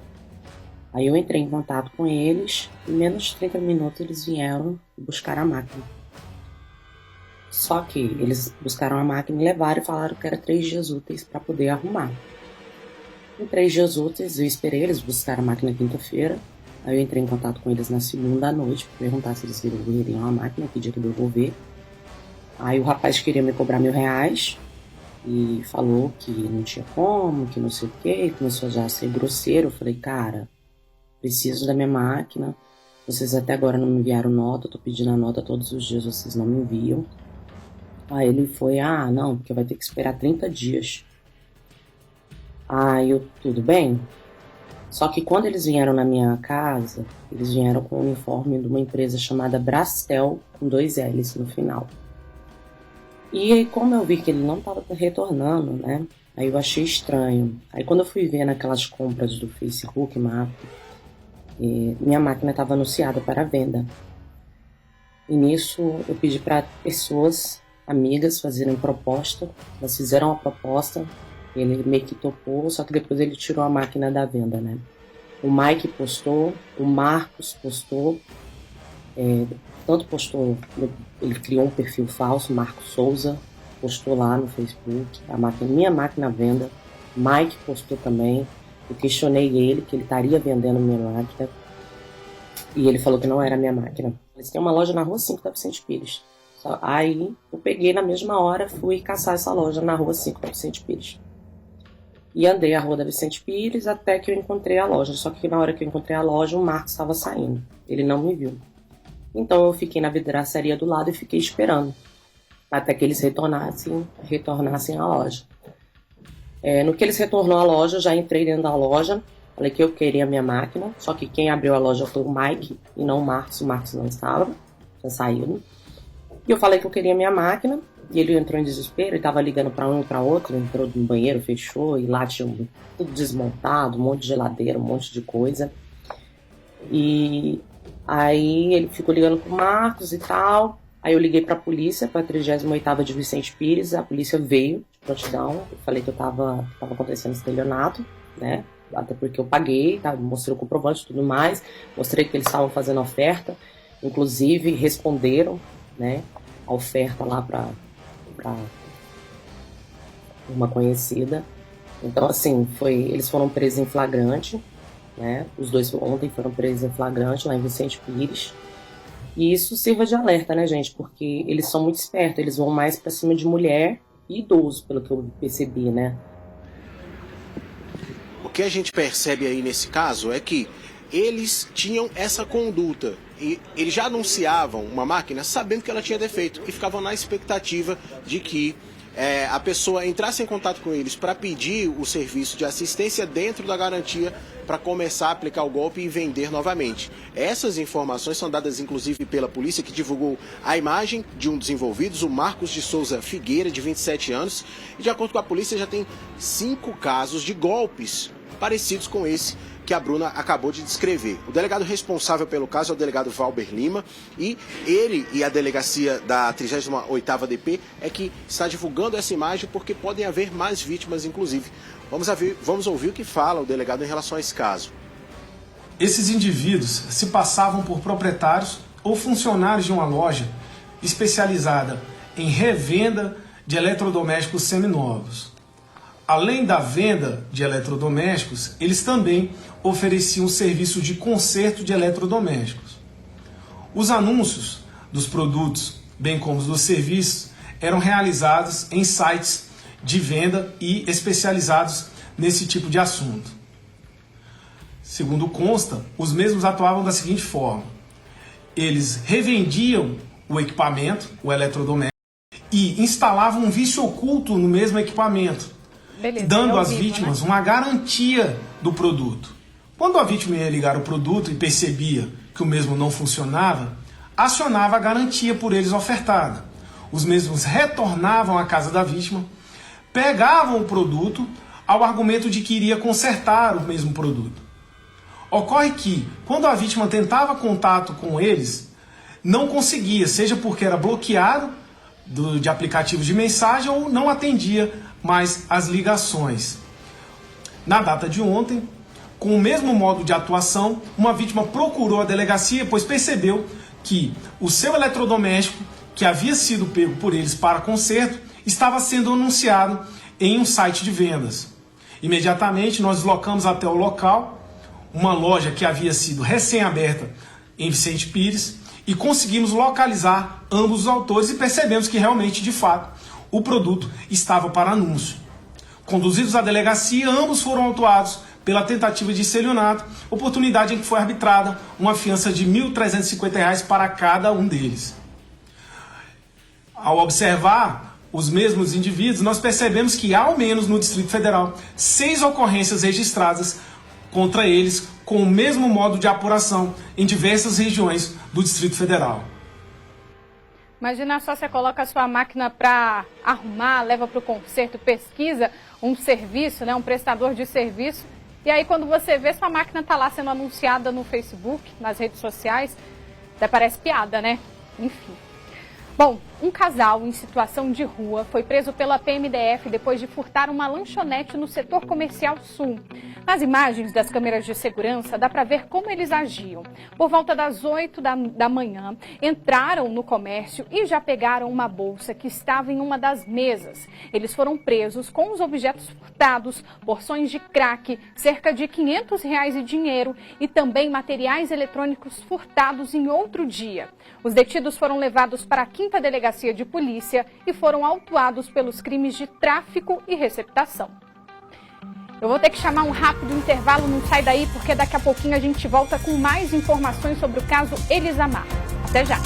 Aí eu entrei em contato com eles e em menos de 30 minutos eles vieram buscar a máquina. Só que eles buscaram a máquina e levaram e falaram que era 3 dias úteis para poder arrumar. Em 3 dias úteis, eu esperei, eles buscaram a máquina quinta-feira. Aí eu entrei em contato com eles na segunda à noite para perguntar se eles devolveriam a máquina, pedir que devolver. Aí o rapaz queria me cobrar R$1.000 e falou que não tinha como, que não sei o quê, e começou já a ser grosseiro. Eu falei: cara, preciso da minha máquina, vocês até agora não me enviaram nota, eu tô pedindo a nota todos os dias, vocês não me enviam. Aí ele foi: não, porque vai ter que esperar 30 dias. Aí eu: tudo bem. Só que quando eles vieram na minha casa, eles vieram com o uniforme de uma empresa chamada Brastel, com 2 L's no final. E aí, como eu vi que ele não estava retornando, né? Aí eu achei estranho. Aí quando eu fui ver naquelas compras do Facebook, minha máquina estava anunciada para venda. E nisso eu pedi para pessoas, amigas, fazerem proposta. Elas fizeram a proposta. Ele meio que topou, só que depois ele tirou a máquina da venda, né? O Mike postou, o Marcos postou, tanto postou, ele criou um perfil falso, Marcos Souza, postou lá no Facebook, minha máquina à venda. Mike postou também, eu questionei ele, que ele estaria vendendo minha máquina, e ele falou que não era minha máquina. Eles têm uma loja na Rua 5 da Vicente Pires. Aí eu peguei na mesma hora, fui caçar essa loja na Rua 5 da Vicente Pires. E andei a Rua da Vicente Pires até que eu encontrei a loja. Só que na hora que eu encontrei a loja, o Marcos estava saindo. Ele não me viu. Então eu fiquei na vidraçaria do lado e fiquei esperando até que eles retornassem à loja. No que eles retornou à loja, eu já entrei dentro da loja. Falei que eu queria a minha máquina. Só que quem abriu a loja foi o Mike e não o Marcos. O Marcos não estava, já saiu. E eu falei que eu queria a minha máquina. E ele entrou em desespero, ele estava ligando para um e para outro, entrou no banheiro, fechou, e lá tinha tudo desmontado, um monte de geladeira, um monte de coisa. E aí ele ficou ligando pro Marcos e tal. Aí eu liguei para a polícia, para a 38ª de Vicente Pires, a polícia veio de prontidão. Eu falei que tava acontecendo estelionato, né? Até porque eu paguei, tá? Mostrei o comprovante e tudo mais, mostrei que eles estavam fazendo oferta, inclusive responderam, né, a oferta lá para uma conhecida. Então, assim, eles foram presos em flagrante, né? Os dois ontem foram presos em flagrante lá em Vicente Pires. E isso sirva de alerta, né, gente? Porque eles são muito espertos, eles vão mais para cima de mulher e idoso, pelo que eu percebi, né? O que a gente percebe aí nesse caso é que eles tinham essa conduta. E eles já anunciavam uma máquina sabendo que ela tinha defeito e ficavam na expectativa de que a pessoa entrasse em contato com eles para pedir o serviço de assistência dentro da garantia para começar a aplicar o golpe e vender novamente. Essas informações são dadas inclusive pela polícia, que divulgou a imagem de um dos envolvidos, o Marcos de Souza Figueira, de 27 anos. E de acordo com a polícia já tem 5 casos de golpes parecidos com esse que a Bruna acabou de descrever. O delegado responsável pelo caso é o delegado Valber Lima, e ele e a delegacia da 38ª DP é que está divulgando essa imagem porque podem haver mais vítimas, inclusive. Vamos ouvir o que fala o delegado em relação a esse caso. Esses indivíduos se passavam por proprietários ou funcionários de uma loja especializada em revenda de eletrodomésticos seminovos. Além da venda de eletrodomésticos, eles também ofereciam serviço de conserto de eletrodomésticos. Os anúncios dos produtos, bem como dos serviços, eram realizados em sites de venda e especializados nesse tipo de assunto. Segundo consta, os mesmos atuavam da seguinte forma: eles revendiam o equipamento, o eletrodoméstico, e instalavam um vício oculto no mesmo equipamento, dando às vítimas uma garantia do produto. Quando a vítima ia ligar o produto e percebia que o mesmo não funcionava, acionava a garantia por eles ofertada. Os mesmos retornavam à casa da vítima, pegavam o produto ao argumento de que iria consertar o mesmo produto. Ocorre que, quando a vítima tentava contato com eles, não conseguia, seja porque era bloqueado de aplicativos de mensagem ou não atendia mais as ligações. Na data de ontem, com o mesmo modo de atuação, uma vítima procurou a delegacia, pois percebeu que o seu eletrodoméstico, que havia sido pego por eles para conserto, estava sendo anunciado em um site de vendas. Imediatamente nós deslocamos até o local, uma loja que havia sido recém-aberta em Vicente Pires, e conseguimos localizar ambos os autores e percebemos que realmente, de fato, o produto estava para anúncio. Conduzidos à delegacia, ambos foram autuados pela tentativa de estelionato, oportunidade em que foi arbitrada uma fiança de R$ 1.350 para cada um deles. Ao observar os mesmos indivíduos, nós percebemos que, ao menos no Distrito Federal, 6 ocorrências registradas contra eles com o mesmo modo de apuração em diversas regiões do Distrito Federal. Imagina só, você coloca a sua máquina para arrumar, leva para o conserto, pesquisa um serviço, né, um prestador de serviço, e aí quando você vê, sua máquina está lá sendo anunciada no Facebook, nas redes sociais, até parece piada, né? Enfim. Bom, um casal em situação de rua foi preso pela PMDF depois de furtar uma lanchonete no setor comercial sul. Nas imagens das câmeras de segurança, dá para ver como eles agiam. Por volta das 8 da manhã, entraram no comércio e já pegaram uma bolsa que estava em uma das mesas. Eles foram presos com os objetos furtados, porções de crack, cerca de R$ 500 em dinheiro e também materiais eletrônicos furtados em outro dia. Os detidos foram levados para a 5ª Delegacia de Polícia e foram autuados pelos crimes de tráfico e receptação. Eu vou ter que chamar um rápido intervalo, não sai daí, porque daqui a pouquinho a gente volta com mais informações sobre o caso Elisamar. Até já!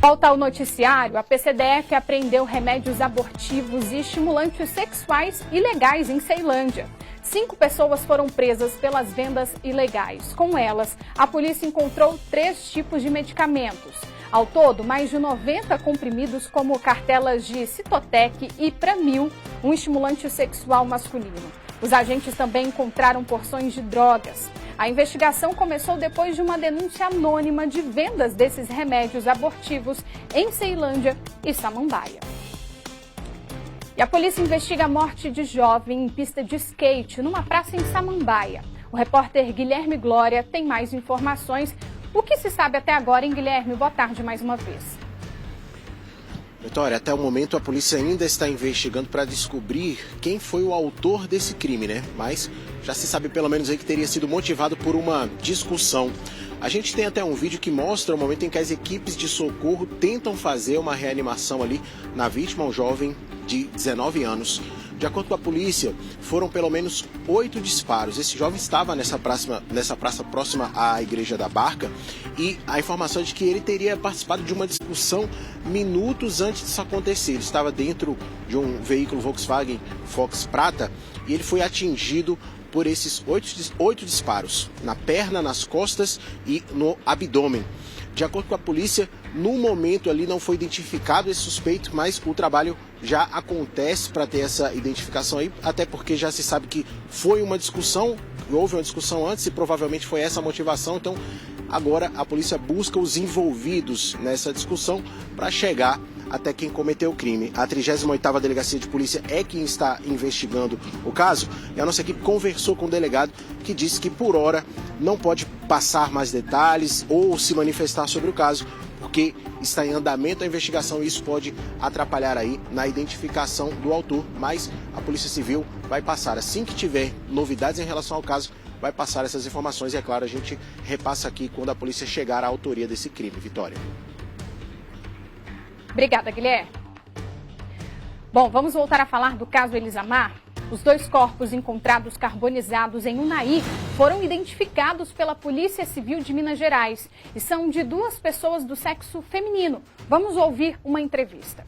Volta ao noticiário, a PCDF apreendeu remédios abortivos e estimulantes sexuais ilegais em Ceilândia. 5 pessoas foram presas pelas vendas ilegais. Com elas, a polícia encontrou 3 tipos de medicamentos. Ao todo, mais de 90 comprimidos como cartelas de Citotec e Pramil, um estimulante sexual masculino. Os agentes também encontraram porções de drogas. A investigação começou depois de uma denúncia anônima de vendas desses remédios abortivos em Ceilândia e Samambaia. E a polícia investiga a morte de jovem em pista de skate numa praça em Samambaia. O repórter Guilherme Glória tem mais informações. O que se sabe até agora, hein, Guilherme? Boa tarde mais uma vez. Vitória, até o momento a polícia ainda está investigando para descobrir quem foi o autor desse crime, né? Mas já se sabe pelo menos aí que teria sido motivado por uma discussão. A gente tem até um vídeo que mostra o momento em que as equipes de socorro tentam fazer uma reanimação ali na vítima, um jovem de 19 anos. De acordo com a polícia, foram pelo menos 8 disparos. Esse jovem estava nessa praça próxima à Igreja da Barca e a informação é de que ele teria participado de uma discussão minutos antes disso acontecer. Ele estava dentro de um veículo Volkswagen Fox Prata e ele foi atingido por esses 8 disparos, na perna, nas costas e no abdômen. De acordo com a polícia, no momento ali não foi identificado esse suspeito, mas o trabalho já acontece para ter essa identificação aí, até porque já se sabe que foi uma discussão, houve uma discussão antes e provavelmente foi essa a motivação. Então agora a polícia busca os envolvidos nessa discussão para chegar até quem cometeu o crime. A 38ª Delegacia de Polícia é quem está investigando o caso e a nossa equipe conversou com o delegado, que disse que por hora não pode passar mais detalhes ou se manifestar sobre o caso, porque está em andamento a investigação e isso pode atrapalhar aí na identificação do autor, mas a Polícia Civil vai passar, assim que tiver novidades em relação ao caso, vai passar essas informações e, é claro, a gente repassa aqui quando a polícia chegar à autoria desse crime. Vitória. Obrigada, Guilherme. Bom, vamos voltar a falar do caso Elisamar. Os 2 corpos encontrados carbonizados em Unai foram identificados pela Polícia Civil de Minas Gerais e são de 2 pessoas do sexo feminino. Vamos ouvir uma entrevista.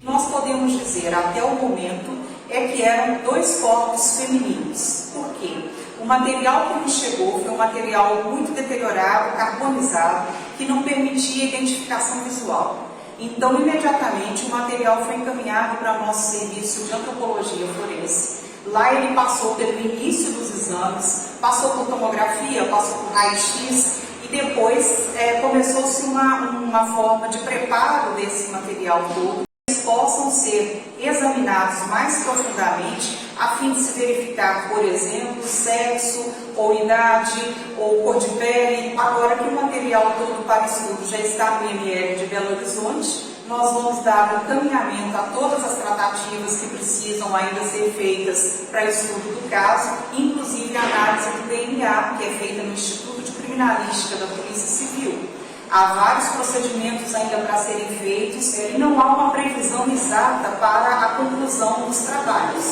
Nós podemos dizer até o momento é que eram 2 corpos femininos. Por quê? O material que nos chegou foi um material muito deteriorado, carbonizado, que não permitia identificação visual. Então, imediatamente, o material foi encaminhado para o nosso serviço de antropologia forense. Lá ele passou pelo início dos exames, passou por tomografia, passou por raio-x e depois começou-se uma forma de preparo desse material todo. Eles possam ser examinados mais profundamente a fim de se verificar, por exemplo, sexo, ou idade, ou cor de pele. Agora que o material todo para estudo já está no IML de Belo Horizonte, nós vamos dar encaminhamento a todas as tratativas que precisam ainda ser feitas para estudo do caso, inclusive a análise do DNA, que é feita no Instituto de Criminalística da Polícia Civil. Há vários procedimentos ainda para serem feitos e não há uma previsão exata para a conclusão dos trabalhos.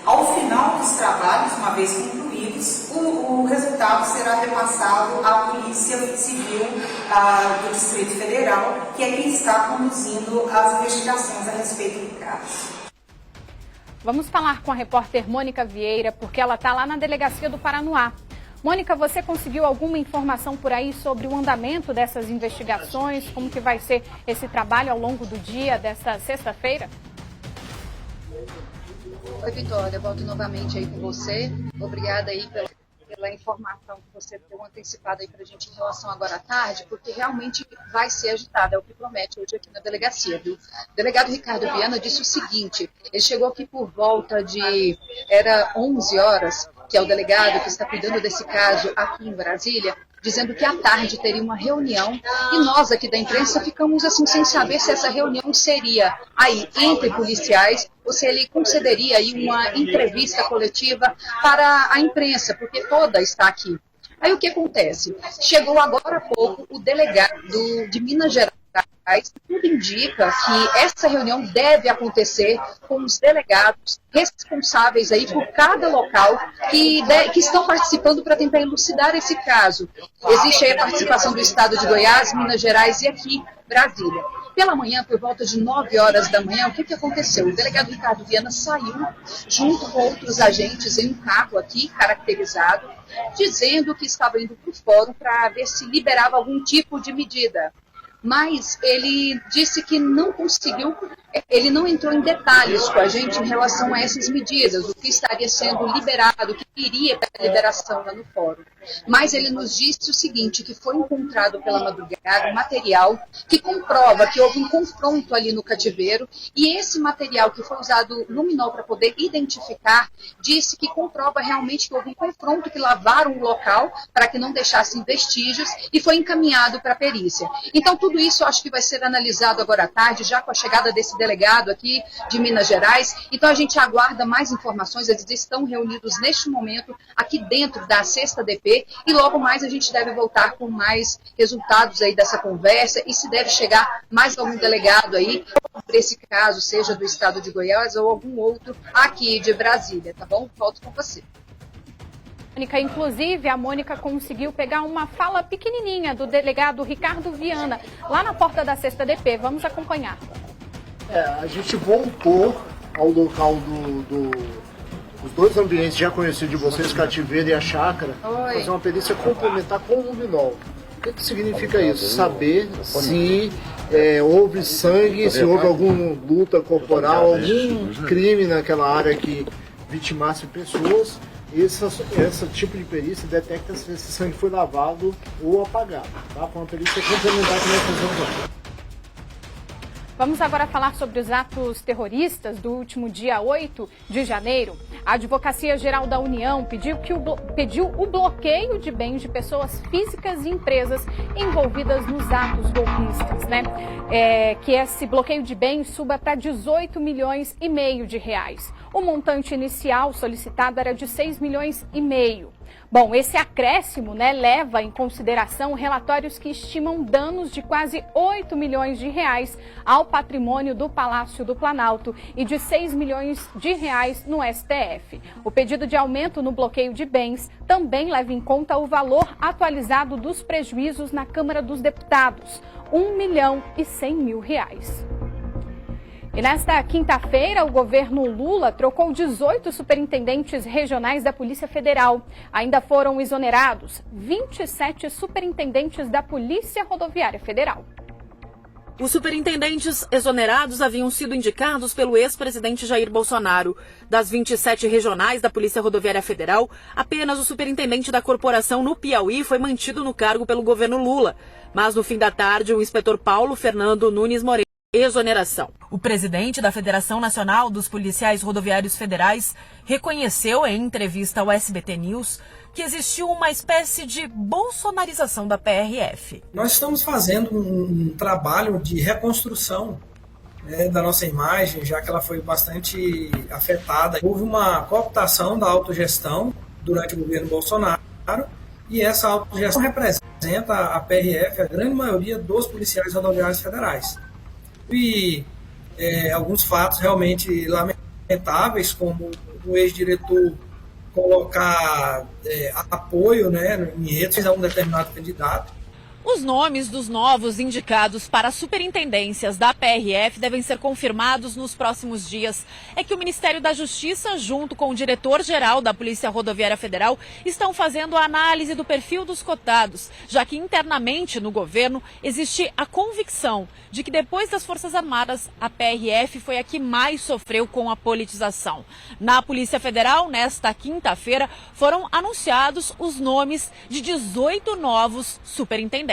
Ao final dos trabalhos, uma vez concluídos, o resultado será repassado à Polícia Civil do Distrito Federal, que é quem está conduzindo as investigações a respeito do caso. Vamos falar com a repórter Mônica Vieira, porque ela está lá na Delegacia do Paranoá. Mônica, você conseguiu alguma informação por aí sobre o andamento dessas investigações? Como que vai ser esse trabalho ao longo do dia desta sexta-feira? Oi, Vitória, volto novamente aí com você. Obrigada aí pela informação que você deu antecipada aí pra gente em relação agora à tarde, porque realmente vai ser agitada, é o que promete hoje aqui na delegacia, viu? O delegado Ricardo Viana disse o seguinte, ele chegou aqui por volta de, era 11 horas, que é o delegado que está cuidando desse caso aqui em Brasília, dizendo que à tarde teria uma reunião e nós aqui da imprensa ficamos assim sem saber se essa reunião seria aí entre policiais ou se ele concederia aí uma entrevista coletiva para a imprensa, porque toda está aqui. Aí o que acontece? Chegou agora há pouco o delegado de Minas Gerais, tudo indica que essa reunião deve acontecer com os delegados responsáveis aí por cada local que estão participando para tentar elucidar esse caso. Existe aí a participação do estado de Goiás, Minas Gerais e aqui Brasília. Pela manhã, por volta de 9 horas da manhã, o que aconteceu? O delegado Ricardo Viana saiu junto com outros agentes em um carro aqui, caracterizado, dizendo que estava indo para o fórum para ver se liberava algum tipo de medida. Mas ele disse que não conseguiu, ele não entrou em detalhes com a gente em relação a essas medidas, o que estaria sendo liberado, o que iria para a liberação lá no fórum. Mas ele nos disse o seguinte, que foi encontrado pela madrugada um material que comprova que houve um confronto ali no cativeiro e esse material que foi usado luminol para poder identificar, disse que comprova realmente que houve um confronto, que lavaram o local para que não deixassem vestígios e foi encaminhado para a perícia. Então tudo isso eu acho que vai ser analisado agora à tarde, já com a chegada desse delegado aqui de Minas Gerais. Então a gente aguarda mais informações, eles estão reunidos neste momento aqui dentro da 6ª DP e logo mais a gente deve voltar com mais resultados aí dessa conversa e se deve chegar mais algum delegado aí para esse caso, seja do estado de Goiás ou algum outro aqui de Brasília, tá bom? Volto com você. Mônica, inclusive, a Mônica conseguiu pegar uma fala pequenininha do delegado Ricardo Viana, lá na porta da 6ª DP. Vamos acompanhar. A gente voltou ao local os 2 ambientes já conhecidos de vocês, cativeiro e a chácara, fazer uma perícia complementar com o luminol. O que significa isso? Saber se houve sangue, se houve alguma luta corporal, algum crime naquela área que vitimasse pessoas. Esse tipo de perícia detecta se esse sangue foi lavado ou apagado. Tá? Foi uma perícia complementar que nós fazemos lá. Vamos agora falar sobre os atos terroristas do último dia 8 de janeiro. A Advocacia Geral da União pediu o bloqueio de bens de pessoas físicas e empresas envolvidas nos atos golpistas, né? Que esse bloqueio de bens suba para 18 milhões e meio de reais. O montante inicial solicitado era de 6 milhões e meio. Bom, esse acréscimo, né, leva em consideração relatórios que estimam danos de quase 8 milhões de reais ao patrimônio do Palácio do Planalto e de 6 milhões de reais no STF. O pedido de aumento no bloqueio de bens também leva em conta o valor atualizado dos prejuízos na Câmara dos Deputados, 1 milhão e 100 mil reais. E nesta quinta-feira, o governo Lula trocou 18 superintendentes regionais da Polícia Federal. Ainda foram exonerados 27 superintendentes da Polícia Rodoviária Federal. Os superintendentes exonerados haviam sido indicados pelo ex-presidente Jair Bolsonaro. Das 27 regionais da Polícia Rodoviária Federal, apenas o superintendente da corporação no Piauí foi mantido no cargo pelo governo Lula. Mas no fim da tarde, o inspetor Paulo Fernando Nunes Moreira exoneração. O presidente da Federação Nacional dos Policiais Rodoviários Federais reconheceu em entrevista ao SBT News que existiu uma espécie de bolsonarização da PRF. Nós estamos fazendo um trabalho de reconstrução da nossa imagem, já que ela foi bastante afetada. Houve uma cooptação da autogestão durante o governo Bolsonaro e essa autogestão representa a PRF, a grande maioria dos policiais rodoviários federais. E alguns fatos realmente lamentáveis, como o ex-diretor colocar apoio em redes a um determinado candidato. Os nomes dos novos indicados para superintendências da PRF devem ser confirmados nos próximos dias. É que o Ministério da Justiça, junto com o diretor-geral da Polícia Rodoviária Federal, estão fazendo a análise do perfil dos cotados, já que internamente no governo existe a convicção de que depois das Forças Armadas, a PRF foi a que mais sofreu com a politização. Na Polícia Federal, nesta quinta-feira, foram anunciados os nomes de 18 novos superintendentes.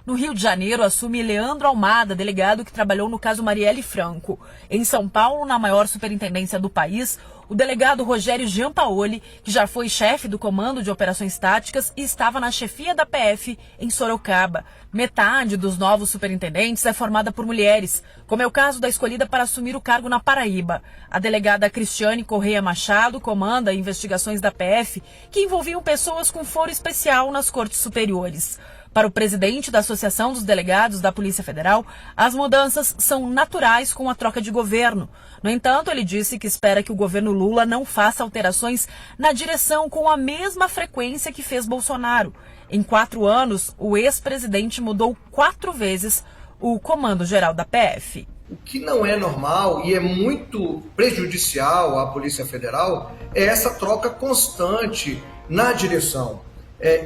No Rio de Janeiro, assume Leandro Almada, delegado que trabalhou no caso Marielle Franco. Em São Paulo, na maior superintendência do país, o delegado Rogério Giampaoli, que já foi chefe do Comando de Operações Táticas e estava na chefia da PF em Sorocaba. Metade dos novos superintendentes é formada por mulheres, como é o caso da escolhida para assumir o cargo na Paraíba. A delegada Cristiane Correia Machado comanda investigações da PF que envolviam pessoas com foro especial nas cortes superiores. Para o presidente da Associação dos Delegados da Polícia Federal, as mudanças são naturais com a troca de governo. No entanto, ele disse que espera que o governo Lula não faça alterações na direção com a mesma frequência que fez Bolsonaro. Em 4 anos, o ex-presidente mudou 4 vezes o comando-geral da PF. O que não é normal e é muito prejudicial à Polícia Federal é essa troca constante na direção.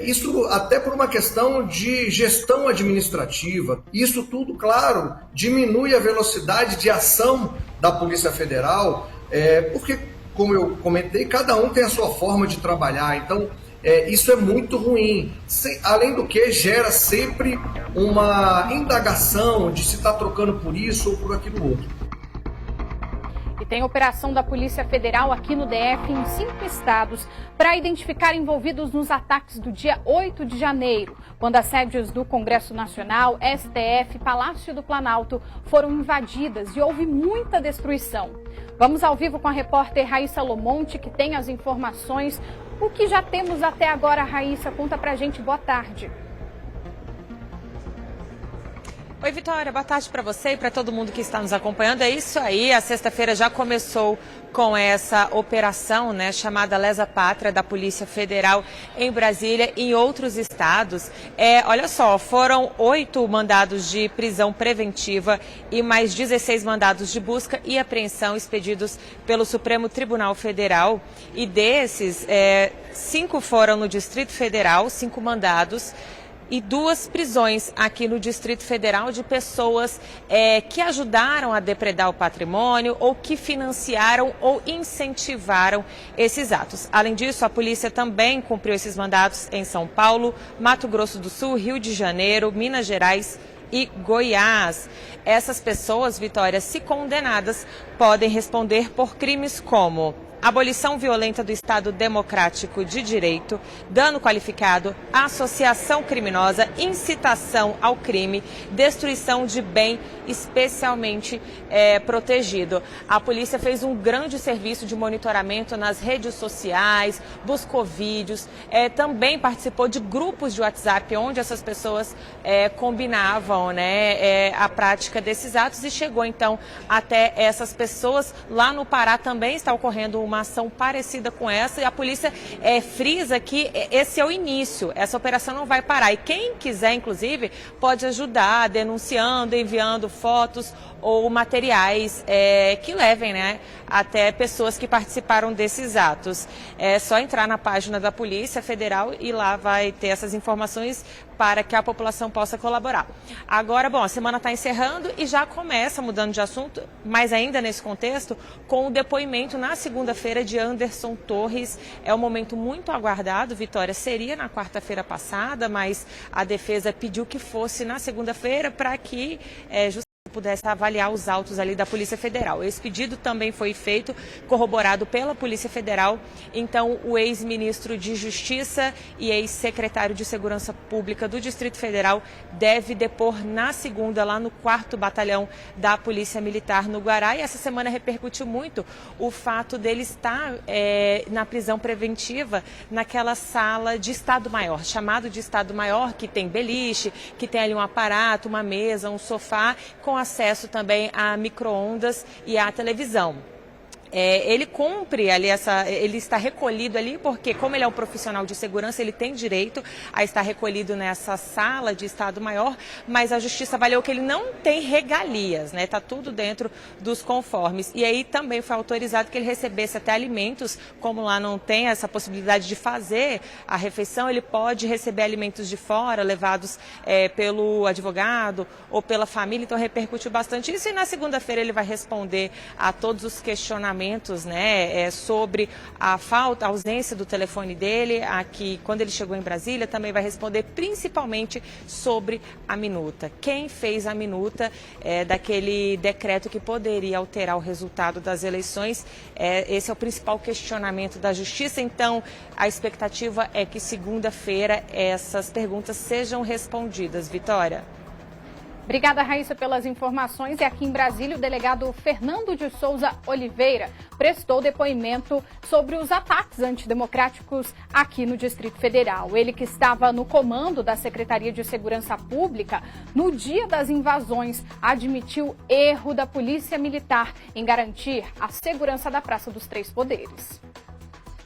Isso até por uma questão de gestão administrativa. Isso tudo, claro, diminui a velocidade de ação da Polícia Federal, porque, como eu comentei, cada um tem a sua forma de trabalhar. Então, isso é muito ruim. Além do que, gera sempre uma indagação de se está trocando por isso ou por aquilo outro. Tem operação da Polícia Federal aqui no DF em 5 estados para identificar envolvidos nos ataques do dia 8 de janeiro, quando as sedes do Congresso Nacional, STF, Palácio do Planalto foram invadidas e houve muita destruição. Vamos ao vivo com a repórter Raíssa Lomonte, que tem as informações. O que já temos até agora, Raíssa? Conta pra gente. Boa tarde. Oi, Vitória, boa tarde para você e para todo mundo que está nos acompanhando. É isso aí, a sexta-feira já começou com essa operação, chamada Lesa Pátria da Polícia Federal em Brasília e em outros estados. Olha só, foram 8 mandados de prisão preventiva e mais 16 mandados de busca e apreensão expedidos pelo Supremo Tribunal Federal. E desses, 5 foram no Distrito Federal, 5 mandados. e 2 prisões aqui no Distrito Federal de pessoas que ajudaram a depredar o patrimônio ou que financiaram ou incentivaram esses atos. Além disso, a polícia também cumpriu esses mandados em São Paulo, Mato Grosso do Sul, Rio de Janeiro, Minas Gerais e Goiás. Essas pessoas, Vitória, se condenadas, podem responder por crimes como abolição violenta do Estado Democrático de Direito, dano qualificado, associação criminosa, incitação ao crime, destruição de bem especialmente protegido. A polícia fez um grande serviço de monitoramento nas redes sociais, buscou vídeos, também participou de grupos de WhatsApp onde essas pessoas combinavam a prática desses atos e chegou então até essas pessoas. Lá no Pará também está ocorrendo uma ação parecida com essa e a polícia frisa que esse é o início, essa operação não vai parar e quem quiser, inclusive, pode ajudar denunciando, enviando fotos ou materiais que levem até pessoas que participaram desses atos. É só entrar na página da Polícia Federal e lá vai ter essas informações para que a população possa colaborar. Agora, bom, a semana está encerrando e já começa, mudando de assunto, mas ainda nesse contexto, com o depoimento na segunda-feira de Anderson Torres. É um momento muito aguardado, Vitória, seria na quarta-feira passada, mas a defesa pediu que fosse na segunda-feira para que pudesse avaliar os autos ali da Polícia Federal. Esse pedido também foi feito, corroborado pela Polícia Federal. Então, o ex-ministro de Justiça e ex-secretário de Segurança Pública do Distrito Federal deve depor na segunda, lá no 4º Batalhão da Polícia Militar no Guará. E essa semana repercutiu muito o fato dele estar na prisão preventiva naquela sala de Estado-Maior, chamado de Estado-Maior, que tem beliche, que tem ali um aparato, uma mesa, um sofá, com acesso também a micro-ondas e à televisão. Ele cumpre ali ele está recolhido ali porque, como ele é um profissional de segurança, ele tem direito a estar recolhido nessa sala de Estado-Maior, mas a Justiça avaliou que ele não tem regalias, está tudo dentro dos conformes. E aí também foi autorizado que ele recebesse até alimentos, como lá não tem essa possibilidade de fazer a refeição, ele pode receber alimentos de fora, levados pelo advogado ou pela família, então repercutiu bastante isso. E na segunda-feira ele vai responder a todos os questionamentos sobre a ausência do telefone dele, aqui quando ele chegou em Brasília, também vai responder principalmente sobre a minuta. Quem fez a minuta daquele decreto que poderia alterar o resultado das eleições? Esse é o principal questionamento da Justiça, então a expectativa é que segunda-feira essas perguntas sejam respondidas. Vitória. Obrigada, Raíssa, pelas informações. E aqui em Brasília, o delegado Fernando de Souza Oliveira prestou depoimento sobre os ataques antidemocráticos aqui no Distrito Federal. Ele que estava no comando da Secretaria de Segurança Pública no dia das invasões, admitiu erro da Polícia Militar em garantir a segurança da Praça dos Três Poderes.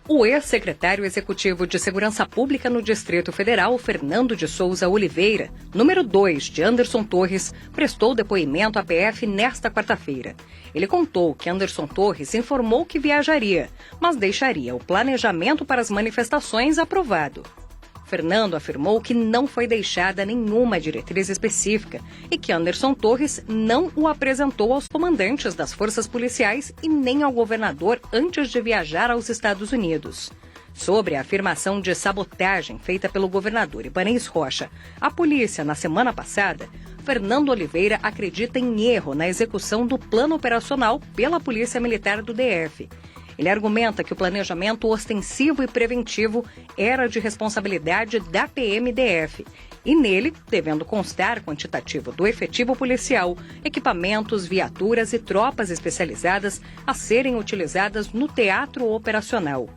O ex-secretário executivo de Segurança Pública no Distrito Federal, Fernando de Souza Oliveira, número 2 de Anderson Torres, prestou depoimento à PF nesta quarta-feira. Ele contou que Anderson Torres informou que viajaria, mas deixaria o planejamento para as manifestações aprovado. Fernando afirmou que não foi deixada nenhuma diretriz específica e que Anderson Torres não o apresentou aos comandantes das forças policiais e nem ao governador antes de viajar aos Estados Unidos. Sobre a afirmação de sabotagem feita pelo governador Ibanez Rocha à polícia na semana passada, Fernando Oliveira acredita em erro na execução do plano operacional pela Polícia Militar do DF. Ele argumenta que o planejamento ostensivo e preventivo era de responsabilidade da PMDF e nele devendo constar quantitativo do efetivo policial, equipamentos, viaturas e tropas especializadas a serem utilizadas no teatro operacional.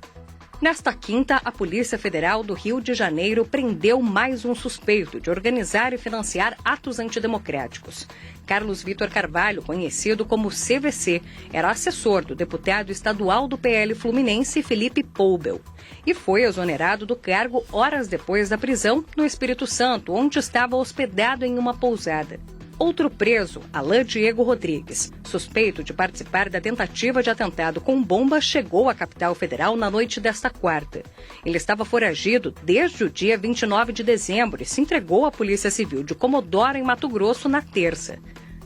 Nesta quinta, a Polícia Federal do Rio de Janeiro prendeu mais um suspeito de organizar e financiar atos antidemocráticos. Carlos Vitor Carvalho, conhecido como CVC, era assessor do deputado estadual do PL Fluminense, Felipe Poubel, e foi exonerado do cargo horas depois da prisão no Espírito Santo, onde estava hospedado em uma pousada. Outro preso, Alan Diego Rodrigues, suspeito de participar da tentativa de atentado com bomba, chegou à capital federal na noite desta quarta. Ele estava foragido desde o dia 29 de dezembro e se entregou à Polícia Civil de Comodoro, em Mato Grosso, na terça.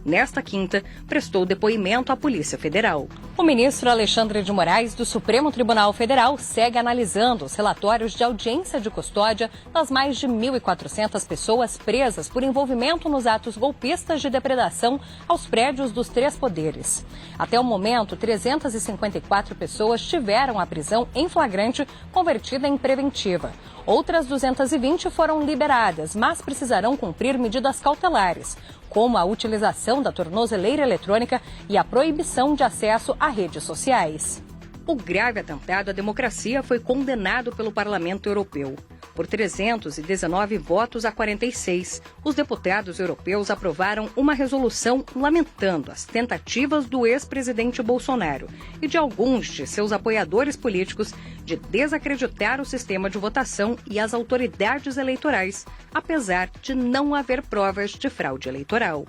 Nesta quinta, prestou depoimento à Polícia Federal. O ministro Alexandre de Moraes, do Supremo Tribunal Federal, segue analisando os relatórios de audiência de custódia das mais de 1.400 pessoas presas por envolvimento nos atos golpistas de depredação aos prédios dos três poderes. Até o momento, 354 pessoas tiveram a prisão em flagrante convertida em preventiva. Outras 220 foram liberadas, mas precisarão cumprir medidas cautelares, como a utilização da tornozeleira eletrônica e a proibição de acesso a redes sociais. O grave atentado à democracia foi condenado pelo Parlamento Europeu. Por 319 votos a 46, os deputados europeus aprovaram uma resolução lamentando as tentativas do ex-presidente Bolsonaro e de alguns de seus apoiadores políticos de desacreditar o sistema de votação e as autoridades eleitorais, apesar de não haver provas de fraude eleitoral.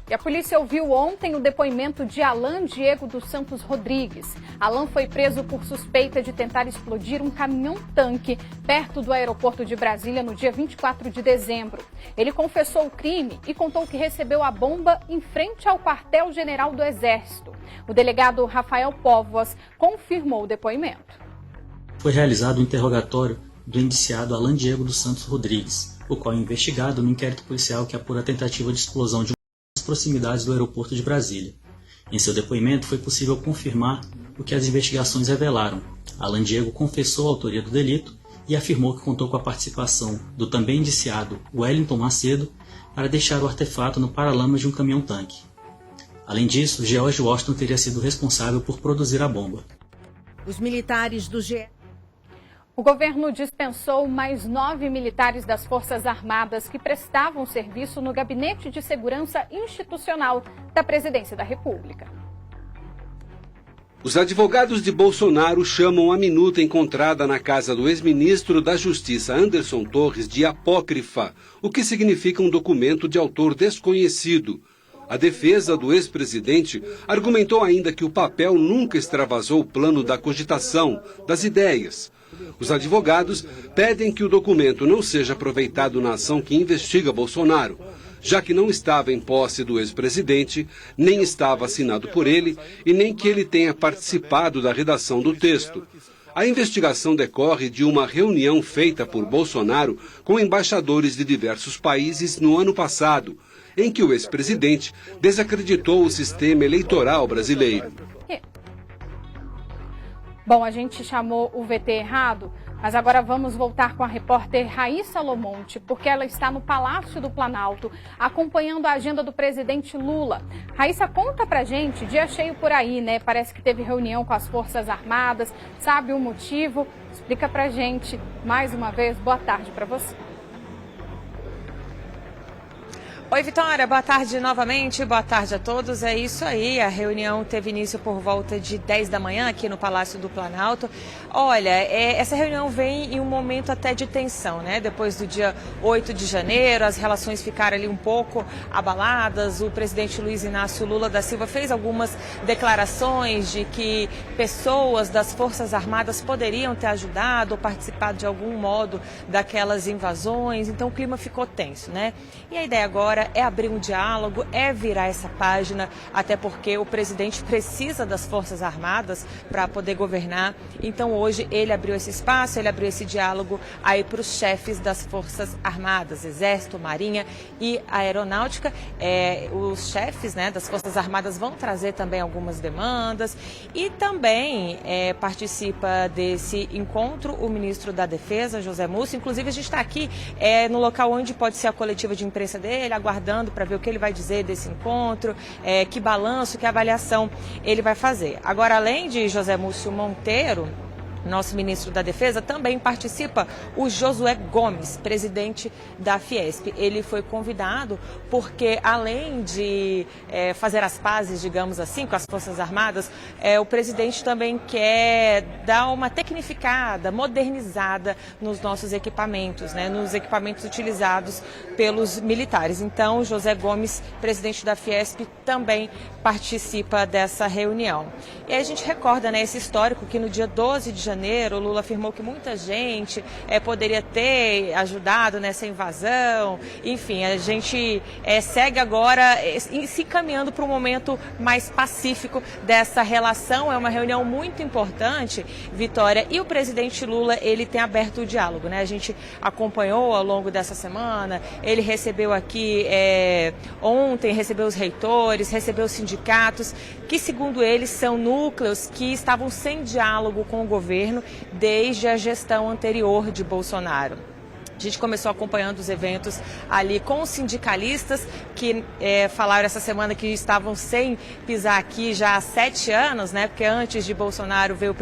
E a polícia ouviu ontem o depoimento de Alan Diego dos Santos Rodrigues. Alan foi preso por suspeita de tentar explodir um caminhão-tanque perto do aeroporto de Brasília no dia 24 de dezembro. Ele confessou o crime e contou que recebeu a bomba em frente ao quartel-general do Exército. O delegado Rafael Póvoas confirmou o depoimento. Foi realizado um interrogatório do indiciado Alan Diego dos Santos Rodrigues, o qual é investigado no inquérito policial que apura a tentativa de explosão de proximidades do aeroporto de Brasília. Em seu depoimento, foi possível confirmar o que as investigações revelaram. Alan Diego confessou a autoria do delito e afirmou que contou com a participação do também indiciado Wellington Macedo para deixar o artefato no paralama de um caminhão-tanque. Além disso, George Washington teria sido responsável por produzir a bomba. Os militares do O governo dispensou mais 9 militares das Forças Armadas que prestavam serviço no Gabinete de Segurança Institucional da Presidência da República. Os advogados de Bolsonaro chamam a minuta encontrada na casa do ex-ministro da Justiça Anderson Torres de apócrifa, o que significa um documento de autor desconhecido. A defesa do ex-presidente argumentou ainda que o papel nunca extravasou o plano da cogitação, das ideias. Os advogados pedem que o documento não seja aproveitado na ação que investiga Bolsonaro, já que não estava em posse do ex-presidente, nem estava assinado por ele e nem que ele tenha participado da redação do texto. A investigação decorre de uma reunião feita por Bolsonaro com embaixadores de diversos países no ano passado, em que o ex-presidente desacreditou o sistema eleitoral brasileiro. Bom, a gente chamou o VT errado, mas agora vamos voltar com a repórter Raíssa Lomonte, porque ela está no Palácio do Planalto, acompanhando a agenda do presidente Lula. Raíssa, conta pra gente, dia cheio por aí, né? Parece que teve reunião com as Forças Armadas, sabe o motivo? Explica pra gente, mais uma vez, boa tarde pra você. Oi, Vitória, boa tarde novamente, boa tarde a todos. É isso aí, a reunião teve início por volta de 10 da manhã aqui no Palácio do Planalto. Olha, essa reunião vem em um momento até de tensão, né? Depois do dia 8 de janeiro, as relações ficaram ali um pouco abaladas. O presidente Luiz Inácio Lula da Silva fez algumas declarações de que pessoas das Forças Armadas poderiam ter ajudado ou participado de algum modo daquelas invasões. Então o clima ficou tenso, né? E a ideia agora é abrir um diálogo, é virar essa página, até porque o presidente precisa das Forças Armadas para poder governar. Então hoje ele abriu esse espaço, ele abriu esse diálogo aí para os chefes das Forças Armadas, Exército, Marinha e Aeronáutica. Os chefes, né, das Forças Armadas vão trazer também algumas demandas e também participa desse encontro o ministro da Defesa, José Múcio. Inclusive a gente está aqui no local onde pode ser a coletiva de imprensa dele, aguardando para ver o que ele vai dizer desse encontro, que balanço, que avaliação ele vai fazer. Agora, além de José Múcio Monteiro, nosso ministro da Defesa, também participa o Josué Gomes, presidente da Fiesp. Ele foi convidado porque, além de fazer as pazes, digamos assim, com as Forças Armadas, o presidente também quer dar uma tecnificada, modernizada nos nossos equipamentos, né, nos equipamentos utilizados pelos militares. Então, José Gomes, presidente da Fiesp, também participa dessa reunião. E a gente recorda, né, esse histórico que no dia 12 de janeiro, o Lula afirmou que muita gente poderia ter ajudado nessa invasão. Enfim, a gente segue agora se encaminhando para um momento mais pacífico dessa relação. É uma reunião muito importante, Vitória, e o presidente Lula, ele tem aberto o diálogo, né? A gente acompanhou ao longo dessa semana, ele recebeu aqui ontem, recebeu os reitores, recebeu os sindicatos, que segundo eles são núcleos que estavam sem diálogo com o governo desde a gestão anterior de Bolsonaro. A gente começou acompanhando os eventos ali com os sindicalistas que falaram essa semana que estavam sem pisar aqui já há 7 anos, né? Porque antes de Bolsonaro veio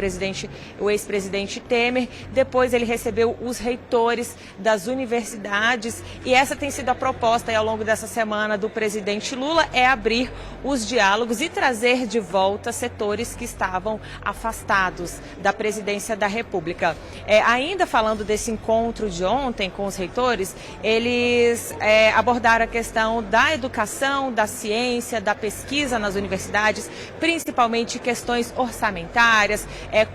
o ex-presidente Temer, depois ele recebeu os reitores das universidades e essa tem sido a proposta aí, ao longo dessa semana do presidente Lula, é abrir os diálogos e trazer de volta setores que estavam afastados da presidência da República. Ainda falando desse encontro de ontem com os reitores, eles abordaram a questão da educação, da ciência, da pesquisa nas universidades, principalmente questões orçamentárias,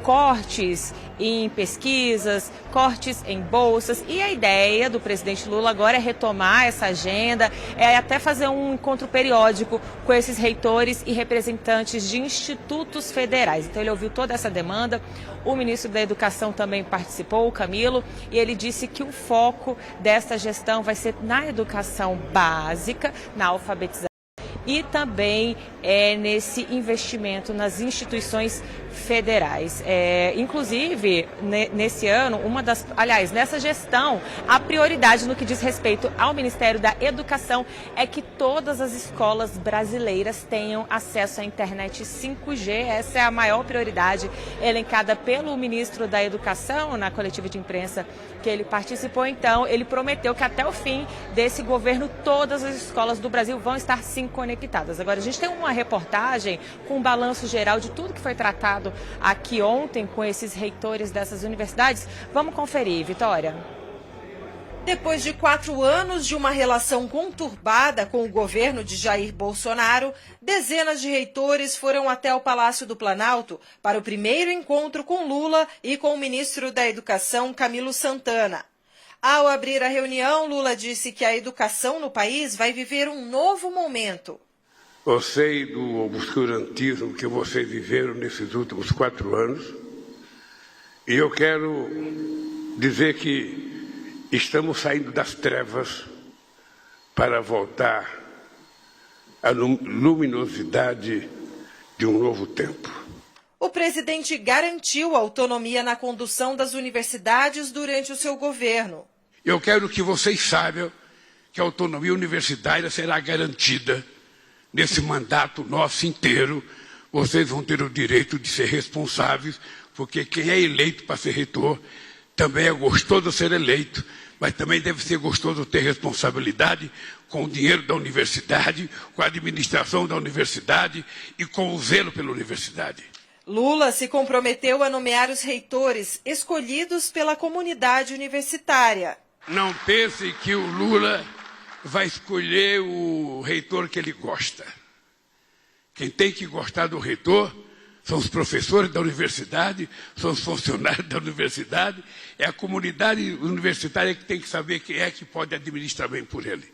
cortes em pesquisas, cortes em bolsas, e a ideia do presidente Lula agora é retomar essa agenda, até fazer um encontro periódico com esses reitores e representantes de institutos federais. Então ele ouviu toda essa demanda, o ministro da Educação também participou, o Camilo, e ele disse que o foco desta gestão vai ser na educação básica, na alfabetização e também nesse investimento nas instituições federais. Inclusive, nesse ano, nessa gestão, a prioridade no que diz respeito ao Ministério da Educação é que todas as escolas brasileiras tenham acesso à internet 5G. Essa é a maior prioridade elencada pelo ministro da Educação na coletiva de imprensa que ele participou. Então, ele prometeu que até o fim desse governo, todas as escolas do Brasil vão estar sim conectadas. Agora, a gente tem uma reportagem com um balanço geral de tudo que foi tratado aqui ontem com esses reitores dessas universidades. Vamos conferir, Vitória. Depois de 4 anos de uma relação conturbada com o governo de Jair Bolsonaro, dezenas de reitores foram até o Palácio do Planalto para o primeiro encontro com Lula e com o ministro da Educação, Camilo Santana. Ao abrir a reunião, Lula disse que a educação no país vai viver um novo momento. Eu sei do obscurantismo que vocês viveram nesses últimos 4 anos e eu quero dizer que estamos saindo das trevas para voltar à luminosidade de um novo tempo. O presidente garantiu autonomia na condução das universidades durante o seu governo. Eu quero que vocês saibam que a autonomia universitária será garantida nesse mandato nosso inteiro. Vocês vão ter o direito de ser responsáveis, porque quem é eleito para ser reitor também é gostoso ser eleito, mas também deve ser gostoso ter responsabilidade com o dinheiro da universidade, com a administração da universidade e com o zelo pela universidade. Lula se comprometeu a nomear os reitores escolhidos pela comunidade universitária. Não pense que o Lula vai escolher o reitor que ele gosta. Quem tem que gostar do reitor são os professores da universidade, são os funcionários da universidade, é a comunidade universitária que tem que saber quem é que pode administrar bem por ele.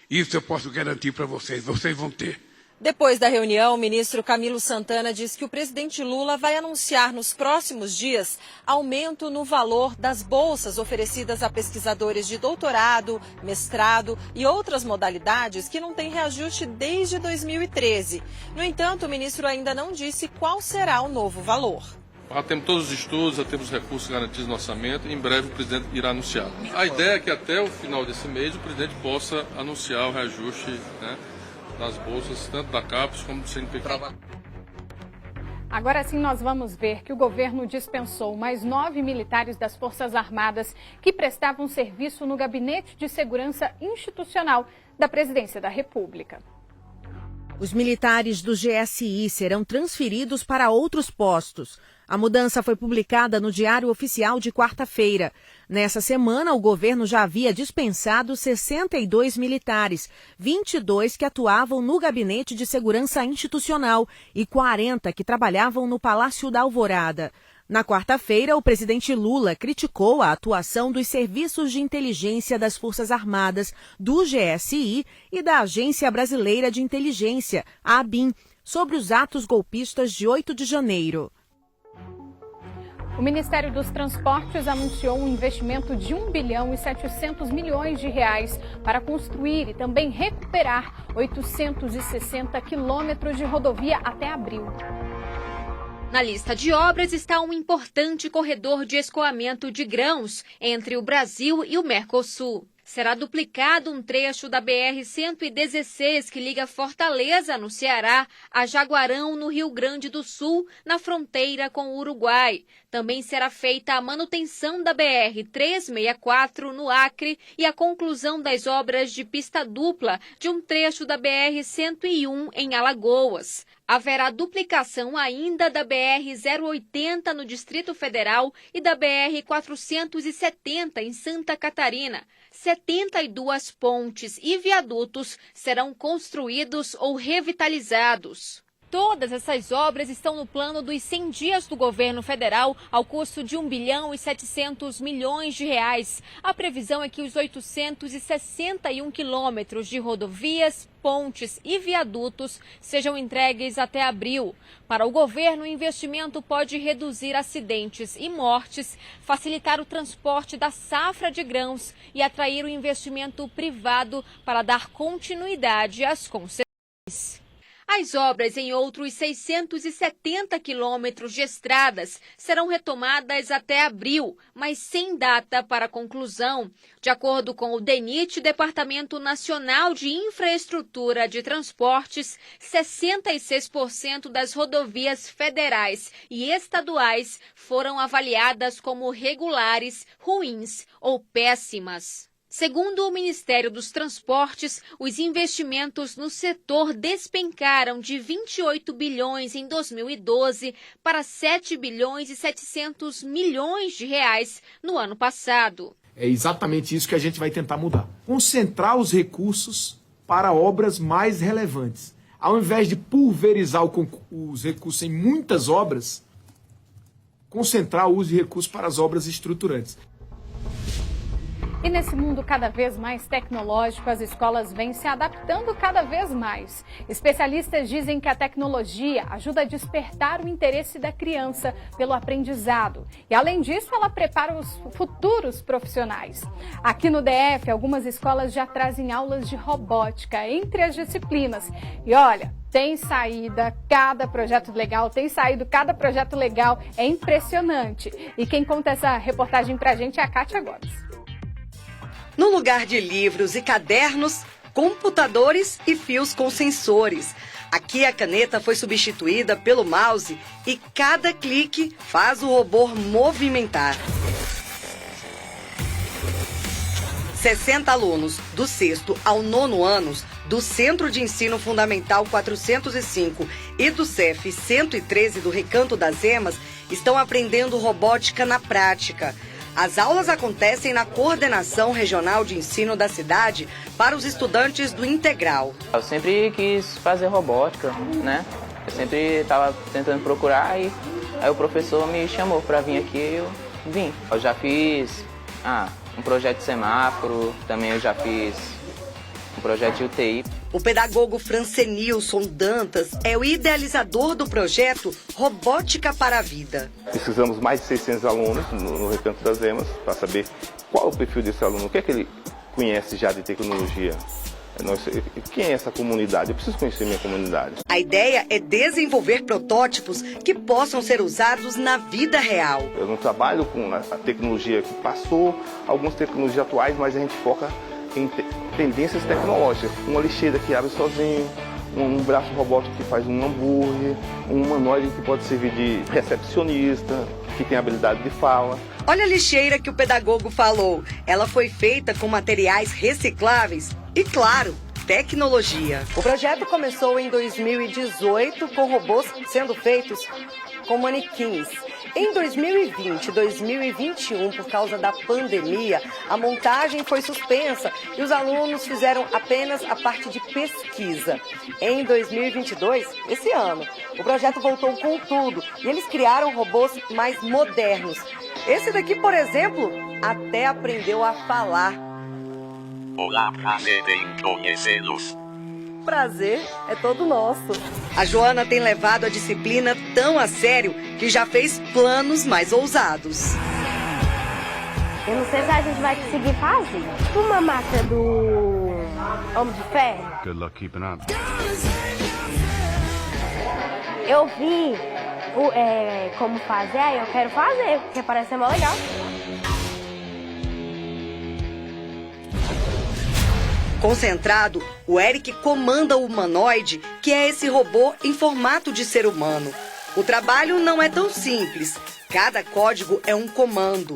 Isso eu posso garantir para vocês, vocês vão ter. Depois da reunião, o ministro Camilo Santana disse que o presidente Lula vai anunciar nos próximos dias aumento no valor das bolsas oferecidas a pesquisadores de doutorado, mestrado e outras modalidades que não têm reajuste desde 2013. No entanto, o ministro ainda não disse qual será o novo valor. Já temos todos os estudos, já temos recursos garantidos no orçamento e em breve o presidente irá anunciar. A ideia é que até o final desse mês o presidente possa anunciar o reajuste, né, das bolsas, tanto da CAPES como do CNPq. Agora sim nós vamos ver que o governo dispensou mais 9 militares das Forças Armadas que prestavam serviço no Gabinete de Segurança Institucional da Presidência da República. Os militares do GSI serão transferidos para outros postos. A mudança foi publicada no Diário Oficial de quarta-feira. Nessa semana, o governo já havia dispensado 62 militares, 22 que atuavam no Gabinete de Segurança Institucional e 40 que trabalhavam no Palácio da Alvorada. Na quarta-feira, o presidente Lula criticou a atuação dos serviços de inteligência das Forças Armadas, do GSI e da Agência Brasileira de Inteligência, a ABIN, sobre os atos golpistas de 8 de janeiro. O Ministério dos Transportes anunciou um investimento de 1 bilhão e 700 milhões de reais para construir e também recuperar 860 quilômetros de rodovia até abril. Na lista de obras está um importante corredor de escoamento de grãos entre o Brasil e o Mercosul. Será duplicado um trecho da BR-116 que liga Fortaleza, no Ceará, a Jaguarão, no Rio Grande do Sul, na fronteira com o Uruguai. Também será feita a manutenção da BR-364, no Acre, e a conclusão das obras de pista dupla de um trecho da BR-101, em Alagoas. Haverá duplicação ainda da BR-080, no Distrito Federal, e da BR-470, em Santa Catarina. 72 pontes e viadutos serão construídos ou revitalizados. Todas essas obras estão no plano dos 100 dias do governo federal, ao custo de 1 bilhão e 700 milhões de reais. A previsão é que os 861 quilômetros de rodovias, pontes e viadutos sejam entregues até abril. Para o governo, o investimento pode reduzir acidentes e mortes, facilitar o transporte da safra de grãos e atrair o investimento privado para dar continuidade às concessões. As obras em outros 670 quilômetros de estradas serão retomadas até abril, mas sem data para conclusão. De acordo com o DENIT, Departamento Nacional de Infraestrutura de Transportes, 66% das rodovias federais e estaduais foram avaliadas como regulares, ruins ou péssimas. Segundo o Ministério dos Transportes, os investimentos no setor despencaram de 28 bilhões em 2012 para 7 bilhões e 700 milhões de reais no ano passado. É exatamente isso que a gente vai tentar mudar. Concentrar os recursos para obras mais relevantes. Ao invés de pulverizar os recursos em muitas obras, concentrar o uso de recursos para as obras estruturantes. E nesse mundo cada vez mais tecnológico, as escolas vêm se adaptando cada vez mais. Especialistas dizem que a tecnologia ajuda a despertar o interesse da criança pelo aprendizado. E, além disso, ela prepara os futuros profissionais. Aqui no DF, algumas escolas já trazem aulas de robótica entre as disciplinas. E olha, tem saído cada projeto legal, é impressionante. E quem conta essa reportagem pra gente é a Kátia Gomes. No lugar de livros e cadernos, computadores e fios com sensores. Aqui a caneta foi substituída pelo mouse e cada clique faz o robô movimentar. 60 alunos do 6º ao 9º anos do Centro de Ensino Fundamental 405 e do CEF 113 do Recanto das Emas estão aprendendo robótica na prática. As aulas acontecem na Coordenação Regional de Ensino da cidade para os estudantes do Integral. Eu sempre quis fazer robótica, né? Eu sempre estava tentando procurar e aí o professor me chamou para vir aqui e eu vim. Eu já fiz um projeto de semáforo, também eu já fiz um projeto de UTI. O pedagogo Francenilson Dantas é o idealizador do projeto Robótica para a Vida. Precisamos mais de 600 alunos no Recanto das Emas para saber qual é o perfil desse aluno, o que é que ele conhece já de tecnologia. Quem é essa comunidade? Eu preciso conhecer minha comunidade. A ideia é desenvolver protótipos que possam ser usados na vida real. Eu não trabalho com a tecnologia que passou, algumas tecnologias atuais, mas a gente foca em tendências tecnológicas. Uma lixeira que abre sozinho, um braço robótico que faz um hambúrguer, um humanoide que pode servir de recepcionista, que tem habilidade de fala. Olha a lixeira que o pedagogo falou. Ela foi feita com materiais recicláveis e, claro, tecnologia. O projeto começou em 2018 com robôs sendo feitos com manequins. Em 2020 e 2021, por causa da pandemia, a montagem foi suspensa e os alunos fizeram apenas a parte de pesquisa. Em 2022, esse ano, o projeto voltou com tudo e eles criaram robôs mais modernos. Esse daqui, por exemplo, até aprendeu a falar. Olá, prazer em conhecê-los. Prazer é todo nosso. A Joana tem levado a disciplina tão a sério que já fez planos mais ousados. Eu não sei se a gente vai conseguir fazer. Tipo uma máquina do Homem de Ferro. Good luck keeping up. Eu vi como fazer, aí eu quero fazer, porque parece ser mó legal. Concentrado, o Eric comanda o humanoide, que é esse robô em formato de ser humano. O trabalho não é tão simples. Cada código é um comando.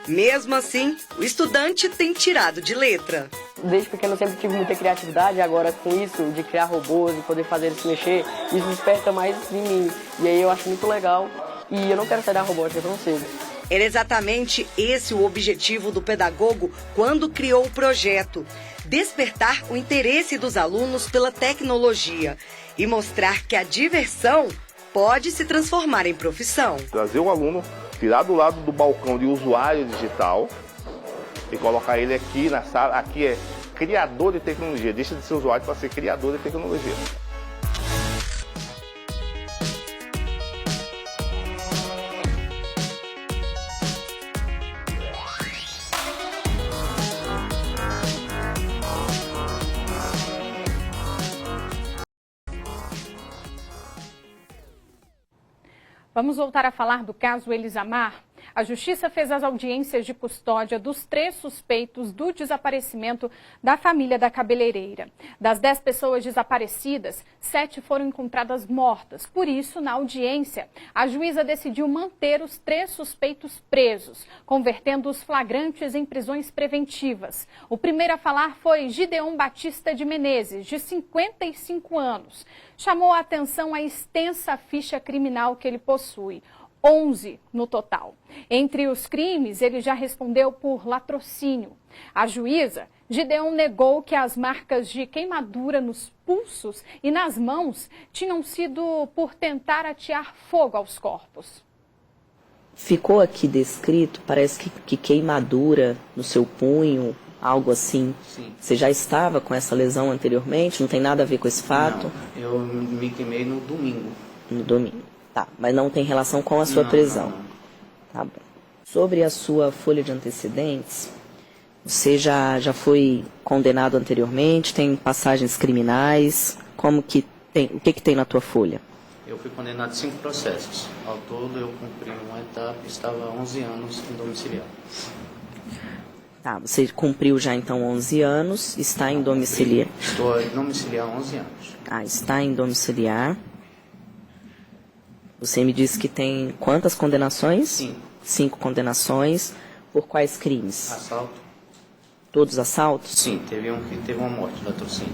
Mesmo assim, o estudante tem tirado de letra. Desde pequeno eu sempre tive muita criatividade, agora com isso, de criar robôs e poder fazer eles se mexer, isso desperta mais em mim. E aí eu acho muito legal e eu não quero sair da robótica tão cedo. Era exatamente esse o objetivo do pedagogo quando criou o projeto. Despertar o interesse dos alunos pela tecnologia e mostrar que a diversão pode se transformar em profissão. Trazer o aluno, tirar do lado do balcão de usuário digital e colocar ele aqui na sala. Aqui é criador de tecnologia, deixa de ser usuário para ser criador de tecnologia. Vamos voltar a falar do caso Elisamar. A Justiça fez as audiências de custódia dos 3 suspeitos do desaparecimento da família da cabeleireira. Das 10 pessoas desaparecidas, 7 foram encontradas mortas. Por isso, na audiência, a juíza decidiu manter os 3 suspeitos presos, convertendo os flagrantes em prisões preventivas. O primeiro a falar foi Gideon Batista de Menezes, de 55 anos. Chamou a atenção a extensa ficha criminal que ele possui. 11 no total. Entre os crimes, ele já respondeu por latrocínio. A juíza, Gideon, negou que as marcas de queimadura nos pulsos e nas mãos tinham sido por tentar atear fogo aos corpos. Ficou aqui descrito, parece que queimadura no seu punho, algo assim. Sim. Você já estava com essa lesão anteriormente? Não tem nada a ver com esse fato? Não, eu me queimei no domingo. No domingo. Tá, mas não tem relação com a sua prisão. Não. Tá bom. Sobre a sua folha de antecedentes, você já foi condenado anteriormente, tem passagens criminais, como que tem, o que tem na tua folha? Eu fui condenado a 5 processos. Ao todo eu cumpri uma etapa e estava 11 anos em domiciliar. Tá, você cumpriu já então 11 anos, está em domiciliar. Estou em domiciliar há 11 anos. Ah, está em domiciliar. Você me disse que tem quantas condenações? 5. 5 condenações. Por quais crimes? Assalto. Todos assaltos? Sim, teve um que teve uma morte, latrocínio.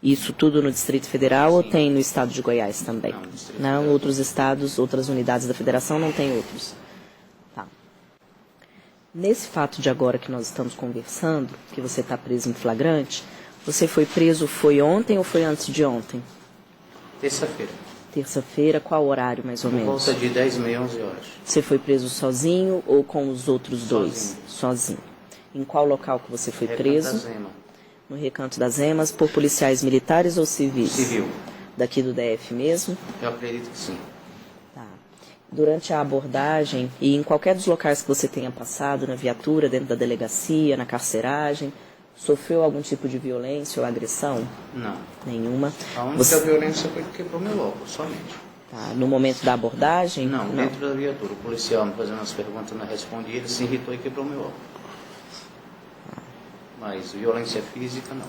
Isso tudo no Distrito Federal? Sim. Ou tem no estado de Goiás também? Não, no Distrito Não, Federal. Outros estados, outras unidades da federação não tem outros. Tá. Nesse fato de agora que nós estamos conversando, que você está preso em flagrante, você foi preso, foi ontem ou foi antes de ontem? Terça-feira. Terça-feira, qual horário mais ou menos? Por volta de 10h30, 11 horas. Você foi preso sozinho ou com os outros dois? Sozinho. Em qual local que você foi preso? Da Zema. No Recanto das Emas, por policiais militares ou civis? Civil. Daqui do DF mesmo? Eu acredito que sim. Tá. Durante a abordagem e em qualquer dos locais que você tenha passado, na viatura, dentro da delegacia, na carceragem, sofreu algum tipo de violência ou agressão? Não. Nenhuma. A única violência foi que quebrou meu óculos, somente. Tá. No momento da abordagem? Não, dentro da viatura. O policial me fazendo as perguntas, não respondi, ele se irritou e quebrou meu óculos. Mas violência física, não.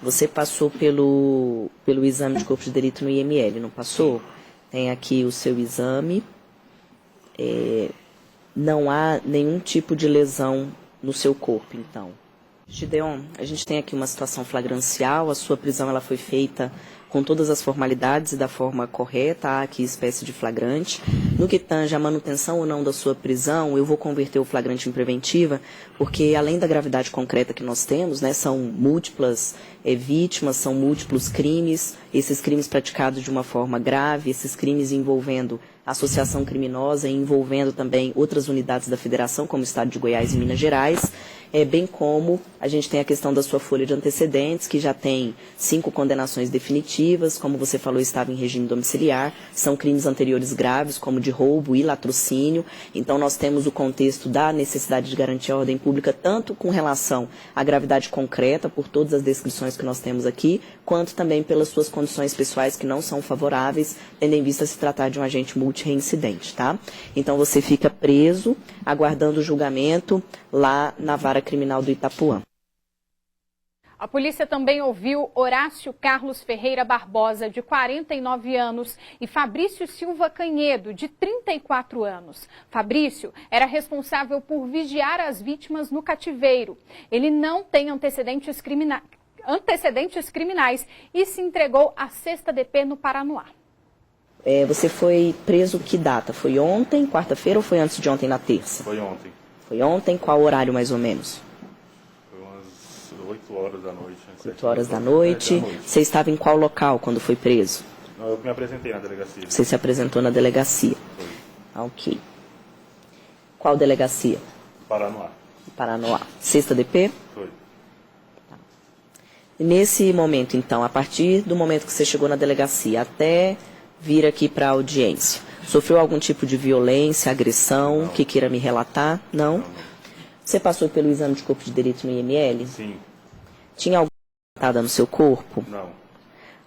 Você passou pelo exame de corpo de delito no IML, não passou? Tem aqui o seu exame. Não há nenhum tipo de lesão no seu corpo, então. Gideon, a gente tem aqui uma situação flagrancial, a sua prisão ela foi feita com todas as formalidades e da forma correta, há aqui espécie de flagrante. No que tange a manutenção ou não da sua prisão, eu vou converter o flagrante em preventiva, porque além da gravidade concreta que nós temos, né, são múltiplas vítimas, são múltiplos crimes, esses crimes praticados de uma forma grave, esses crimes envolvendo associação criminosa e envolvendo também outras unidades da federação, como o estado de Goiás e Minas Gerais, bem como a gente tem a questão da sua folha de antecedentes, que já tem 5 condenações definitivas, como você falou, estava em regime domiciliar, são crimes anteriores graves, como de roubo e latrocínio, então nós temos o contexto da necessidade de garantir a ordem pública, tanto com relação à gravidade concreta, por todas as descrições que nós temos aqui, quanto também pelas suas condições pessoais que não são favoráveis, tendo em vista se tratar de um agente multireincidente, tá? Então você fica preso, aguardando o julgamento lá na vara criminal do Itapuã. A polícia também ouviu Horácio Carlos Ferreira Barbosa, de 49 anos, e Fabrício Silva Canhedo, de 34 anos. Fabrício era responsável por vigiar as vítimas no cativeiro. Ele não tem antecedentes criminais e se entregou à 6ª DP no Paranoá. Você foi preso que data? Foi ontem, quarta-feira, ou foi antes de ontem, na terça? Foi ontem. Foi ontem, qual horário mais ou menos? Foi umas 8 horas da noite. 8 horas da noite. Você estava em qual local quando foi preso? Não, eu me apresentei na delegacia. Você se apresentou na delegacia? Foi. Ok. Qual delegacia? Paranoá. Paranoá. 6ª DP? Foi. Tá. Nesse momento, então, a partir do momento que você chegou na delegacia até vir aqui para a audiência, sofreu algum tipo de violência, agressão, não, que queira me relatar? Não? Você passou pelo exame de corpo de delito no IML? Sim. Tinha alguma tratada no seu corpo? Não.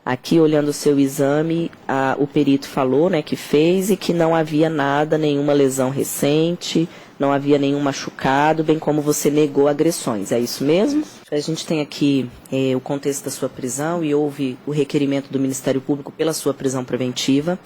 Aqui, olhando o seu exame, o perito falou, né, que fez e que não havia nada, nenhuma lesão recente, não havia nenhum machucado, bem como você negou agressões. É isso mesmo? A gente tem aqui o contexto da sua prisão e houve o requerimento do Ministério Público pela sua prisão preventiva.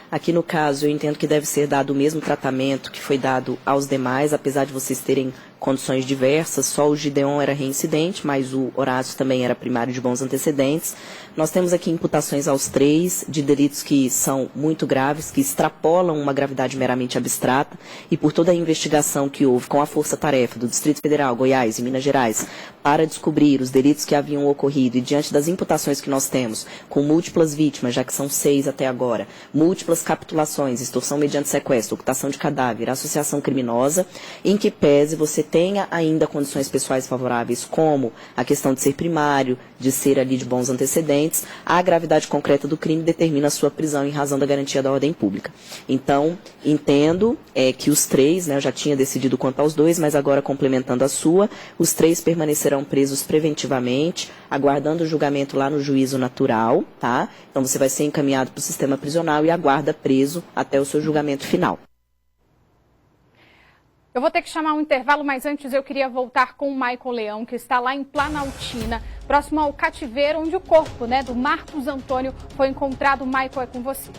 Aqui no caso, eu entendo que deve ser dado o mesmo tratamento que foi dado aos demais, apesar de vocês terem condições diversas. Só o Gideon era reincidente, mas o Horácio também era primário de bons antecedentes. Nós temos aqui imputações aos 3 de delitos que são muito graves, que extrapolam uma gravidade meramente abstrata, e por toda a investigação que houve com a Força-Tarefa do Distrito Federal, Goiás e Minas Gerais, para descobrir os delitos que haviam ocorrido, e diante das imputações que nós temos, com múltiplas vítimas, já que são 6 até agora, múltiplas capitulações, extorsão mediante sequestro, ocultação de cadáver, associação criminosa, em que pese você tenha ainda condições pessoais favoráveis, como a questão de ser primário, de ser ali de bons antecedentes, a gravidade concreta do crime determina a sua prisão em razão da garantia da ordem pública. Então, entendo que os 3, né, eu já tinha decidido quanto aos 2, mas agora complementando a sua, os 3 permanecerão presos preventivamente, aguardando o julgamento lá no juízo natural, tá? Então você vai ser encaminhado para o sistema prisional e aguarda preso até o seu julgamento final. Eu vou ter que chamar um intervalo, mas antes eu queria voltar com o Michael Leão, que está lá em Planaltina, próximo ao cativeiro, onde o corpo, né, do Marcos Antônio foi encontrado. Michael, é com você.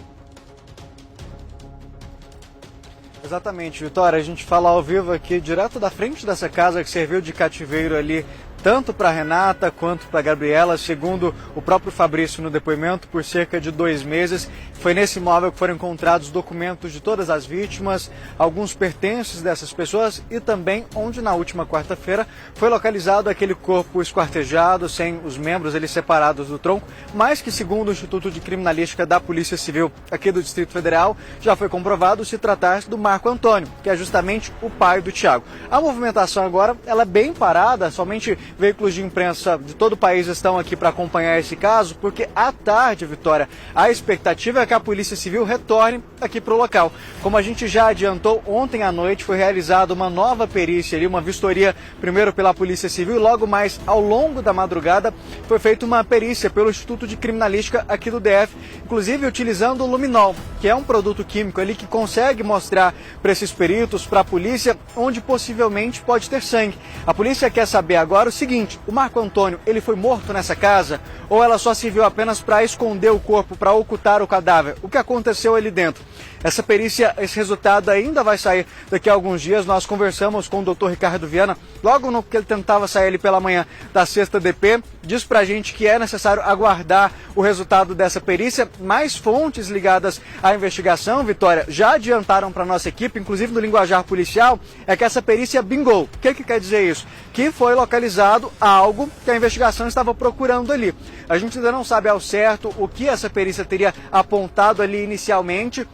Exatamente, Vitória. A gente fala ao vivo aqui, direto da frente dessa casa que serviu de cativeiro ali, tanto para Renata quanto para Gabriela, segundo o próprio Fabrício no depoimento, por cerca de 2 meses. Foi nesse imóvel que foram encontrados documentos de todas as vítimas, alguns pertences dessas pessoas e também onde na última quarta-feira foi localizado aquele corpo esquartejado, sem os membros ali separados do tronco, mas que, segundo o Instituto de Criminalística da Polícia Civil aqui do Distrito Federal, já foi comprovado se tratar do Marco Antônio, que é justamente o pai do Thiago. A movimentação agora ela é bem parada, somente veículos de imprensa de todo o país estão aqui para acompanhar esse caso, porque à tarde, Vitória, a expectativa é que a Polícia Civil retorne aqui para o local. Como a gente já adiantou, ontem à noite foi realizada uma nova perícia ali, uma vistoria primeiro pela Polícia Civil e logo mais ao longo da madrugada foi feita uma perícia pelo Instituto de Criminalística aqui do DF, inclusive utilizando o luminol, que é um produto químico ali que consegue mostrar para esses peritos, para a polícia, onde possivelmente pode ter sangue. A polícia quer saber agora o seguinte: seguinte, o Marco Antônio, ele foi morto nessa casa ou ela só serviu apenas para esconder o corpo, para ocultar o cadáver? O que aconteceu ali dentro? Essa perícia, esse resultado ainda vai sair daqui a alguns dias. Nós conversamos com o Dr. Ricardo Viana, logo no que ele tentava sair ali pela manhã da 6ª DP, diz pra gente que é necessário aguardar o resultado dessa perícia. Mais fontes ligadas à investigação, Vitória, já adiantaram para nossa equipe, inclusive no linguajar policial, é que essa perícia bingou. O que quer dizer isso? Que foi localizado algo que a investigação estava procurando ali. A gente ainda não sabe ao certo o que essa perícia teria apontado ali inicialmente,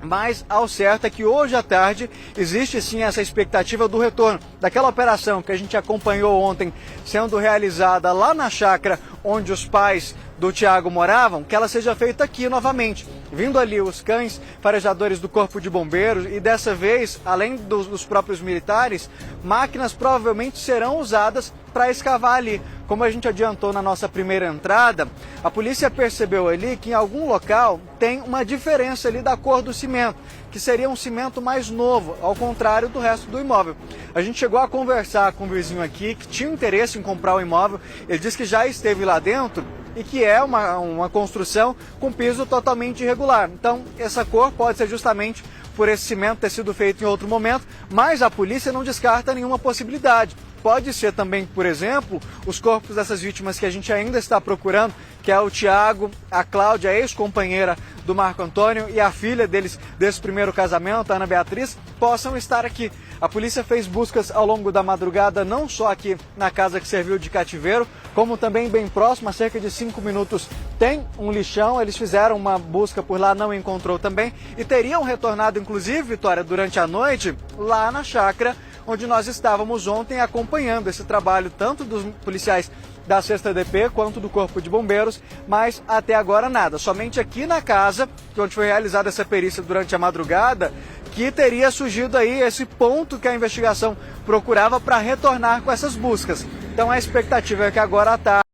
mas ao certo é que hoje à tarde existe sim essa expectativa do retorno daquela operação que a gente acompanhou ontem sendo realizada lá na chácara onde os pais do Tiago moravam, que ela seja feita aqui novamente. Vindo ali os cães farejadores do Corpo de Bombeiros e dessa vez, além dos próprios militares, máquinas provavelmente serão usadas para escavar ali. Como a gente adiantou na nossa primeira entrada, a polícia percebeu ali que em algum local tem uma diferença ali da cor do cimento, que seria um cimento mais novo, ao contrário do resto do imóvel. A gente chegou a conversar com o vizinho aqui que tinha interesse em comprar o imóvel, ele disse que já esteve lá dentro e que é uma construção com piso totalmente irregular. Então, essa cor pode ser justamente por esse cimento ter sido feito em outro momento, mas a polícia não descarta nenhuma possibilidade. Pode ser também, por exemplo, os corpos dessas vítimas que a gente ainda está procurando, que é o Tiago, a Cláudia, a ex-companheira do Marco Antônio, e a filha deles desse primeiro casamento, a Ana Beatriz, possam estar aqui. A polícia fez buscas ao longo da madrugada, não só aqui na casa que serviu de cativeiro, como também bem próximo, a cerca de 5 minutos, tem um lixão. Eles fizeram uma busca por lá, não encontrou também, e teriam retornado, inclusive, Vitória, durante a noite, lá na chácara, onde nós estávamos ontem acompanhando esse trabalho, tanto dos policiais da 6ª DP quanto do Corpo de Bombeiros, mas até agora nada. Somente aqui na casa, onde foi realizada essa perícia durante a madrugada, que teria surgido aí esse ponto que a investigação procurava para retornar com essas buscas. Então a expectativa é que agora à tarde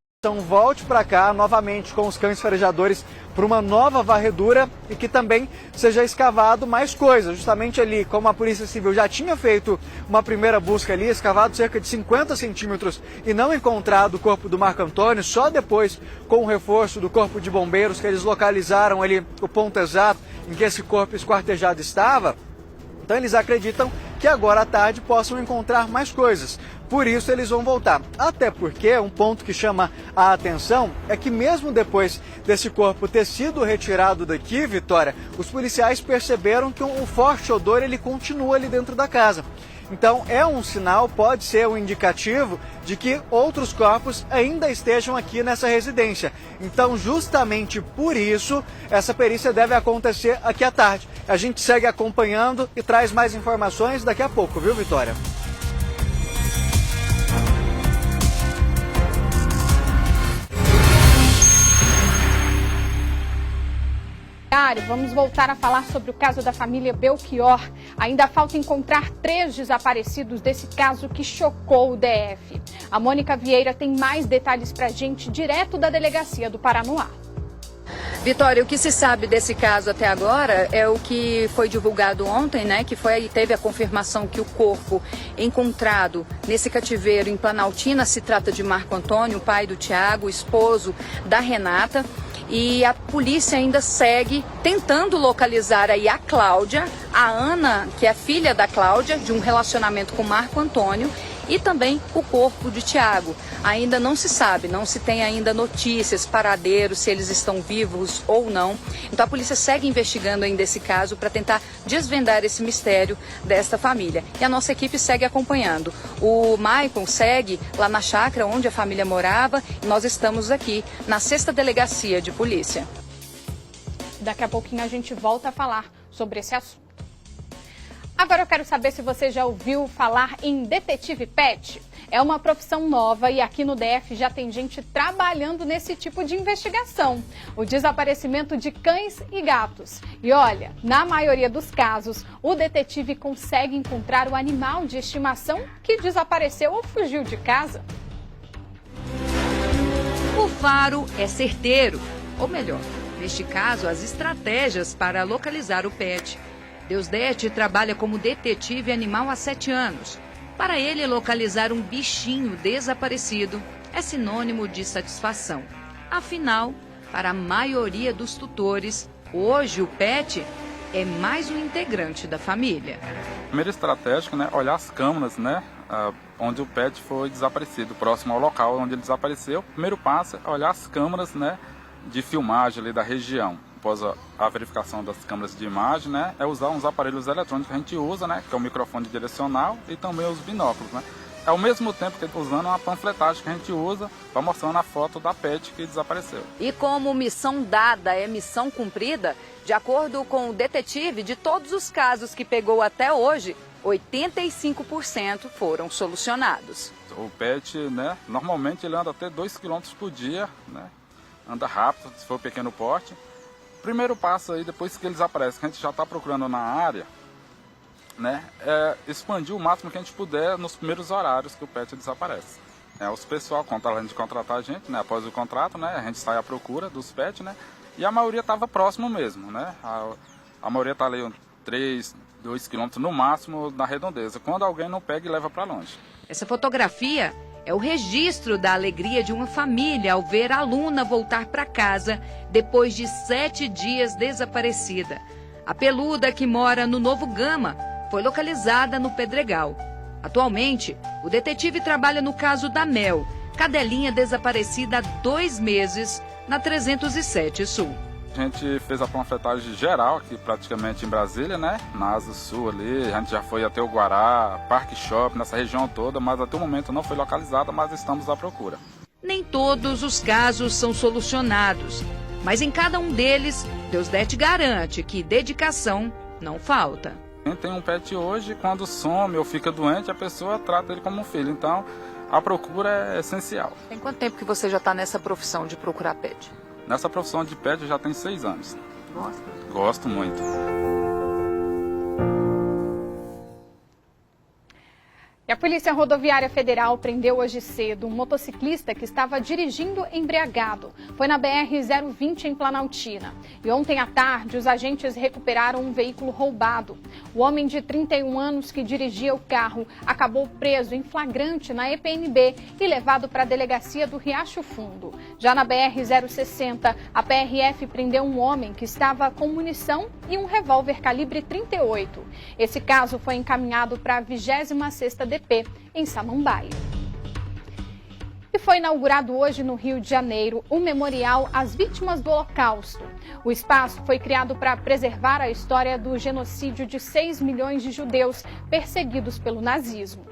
volte para cá novamente com os cães farejadores para uma nova varredura e que também seja escavado mais coisas. Justamente ali, como a Polícia Civil já tinha feito uma primeira busca ali, escavado cerca de 50 centímetros e não encontrado o corpo do Marco Antônio, só depois, com o reforço do Corpo de Bombeiros, que eles localizaram ali o ponto exato em que esse corpo esquartejado estava. Então eles acreditam que agora à tarde possam encontrar mais coisas. Por isso eles vão voltar. Até porque um ponto que chama a atenção é que mesmo depois desse corpo ter sido retirado daqui, Vitória, os policiais perceberam que um forte odor ele continua ali dentro da casa. Então é um sinal, pode ser um indicativo de que outros corpos ainda estejam aqui nessa residência. Então justamente por isso essa perícia deve acontecer aqui à tarde. A gente segue acompanhando e traz mais informações daqui a pouco, viu, Vitória? Vamos voltar a falar sobre o caso da família Belchior. Ainda falta encontrar 3 desaparecidos desse caso que chocou o DF. A Mônica Vieira tem mais detalhes pra gente direto da delegacia do Paranoá. Vitória, o que se sabe desse caso até agora é o que foi divulgado ontem, né? Que teve a confirmação que o corpo encontrado nesse cativeiro em Planaltina se trata de Marco Antônio, pai do Tiago, esposo da Renata. E a polícia ainda segue tentando localizar aí a Cláudia, a Ana, que é filha da Cláudia, de um relacionamento com Marco Antônio, e também o corpo de Tiago. Ainda não se sabe, não se tem ainda notícias, paradeiros, se eles estão vivos ou não. Então a polícia segue investigando ainda esse caso para tentar desvendar esse mistério desta família. E a nossa equipe segue acompanhando. O Maicon segue lá na chácara onde a família morava e nós estamos aqui na 6ª Delegacia de Polícia. Daqui a pouquinho a gente volta a falar sobre esse assunto. Agora eu quero saber se você já ouviu falar em detetive pet. É uma profissão nova e aqui no DF já tem gente trabalhando nesse tipo de investigação. O desaparecimento de cães e gatos. E olha, na maioria dos casos, o detetive consegue encontrar o animal de estimação que desapareceu ou fugiu de casa. O faro é certeiro, ou melhor, neste caso, as estratégias para localizar o pet. Deusdete trabalha como detetive animal há 7 anos. Para ele, localizar um bichinho desaparecido é sinônimo de satisfação. Afinal, para a maioria dos tutores, hoje o pet é mais um integrante da família. Primeira estratégia, né, olhar as câmeras, né, onde o pet foi desaparecido, próximo ao local onde ele desapareceu. O primeiro passo é olhar as câmeras, né, de filmagem ali da região. Após a verificação das câmeras de imagem, né, é usar uns aparelhos eletrônicos que a gente usa, né, que é o microfone direcional e também os binóculos, né. É ao mesmo tempo que usando uma panfletagem que a gente usa para mostrando a foto da pet que desapareceu. E como missão dada é missão cumprida, de acordo com o detetive, de todos os casos que pegou até hoje, 85% foram solucionados. O pet, né, normalmente ele anda até 2 km por dia, né, anda rápido, se for pequeno porte. Primeiro passo aí, depois que ele desaparece, que a gente já está procurando na área, né, é expandir o máximo que a gente puder nos primeiros horários que o pet desaparece. Os pessoal, além de contratar a gente, né, após o contrato, né, a gente sai à procura dos pets, né, e a maioria estava próximo mesmo, né, a maioria está ali 2 quilômetros no máximo na redondeza, quando alguém não pega e leva para longe. Essa fotografia é o registro da alegria de uma família ao ver a aluna voltar para casa depois de 7 dias desaparecida. A peluda, que mora no Novo Gama, foi localizada no Pedregal. Atualmente, o detetive trabalha no caso da Mel, cadelinha desaparecida há 2 meses na 307 Sul. A gente fez a panfletagem geral aqui praticamente em Brasília, né? Na Asa Sul ali, a gente já foi até o Guará, Parque Shopping, nessa região toda, mas até o momento não foi localizada, mas estamos à procura. Nem todos os casos são solucionados, mas em cada um deles, Deusdete garante que dedicação não falta. Quem tem um pet hoje, quando some ou fica doente, a pessoa trata ele como um filho. Então, a procura é essencial. Tem quanto tempo que você já está nessa profissão de procurar pet? Nessa profissão de pet eu já tenho 6 anos. Gosta? Gosto muito. E a Polícia Rodoviária Federal prendeu hoje cedo um motociclista que estava dirigindo embriagado. Foi na BR-020 em Planaltina. E ontem à tarde, os agentes recuperaram um veículo roubado. O homem de 31 anos que dirigia o carro acabou preso em flagrante na EPNB e levado para a delegacia do Riacho Fundo. Já na BR-060, a PRF prendeu um homem que estava com munição e um revólver calibre 38. Esse caso foi encaminhado para a 26ª DP, em Samambaia. E foi inaugurado hoje no Rio de Janeiro o Memorial às Vítimas do Holocausto. O espaço foi criado para preservar a história do genocídio de 6 milhões de judeus perseguidos pelo nazismo.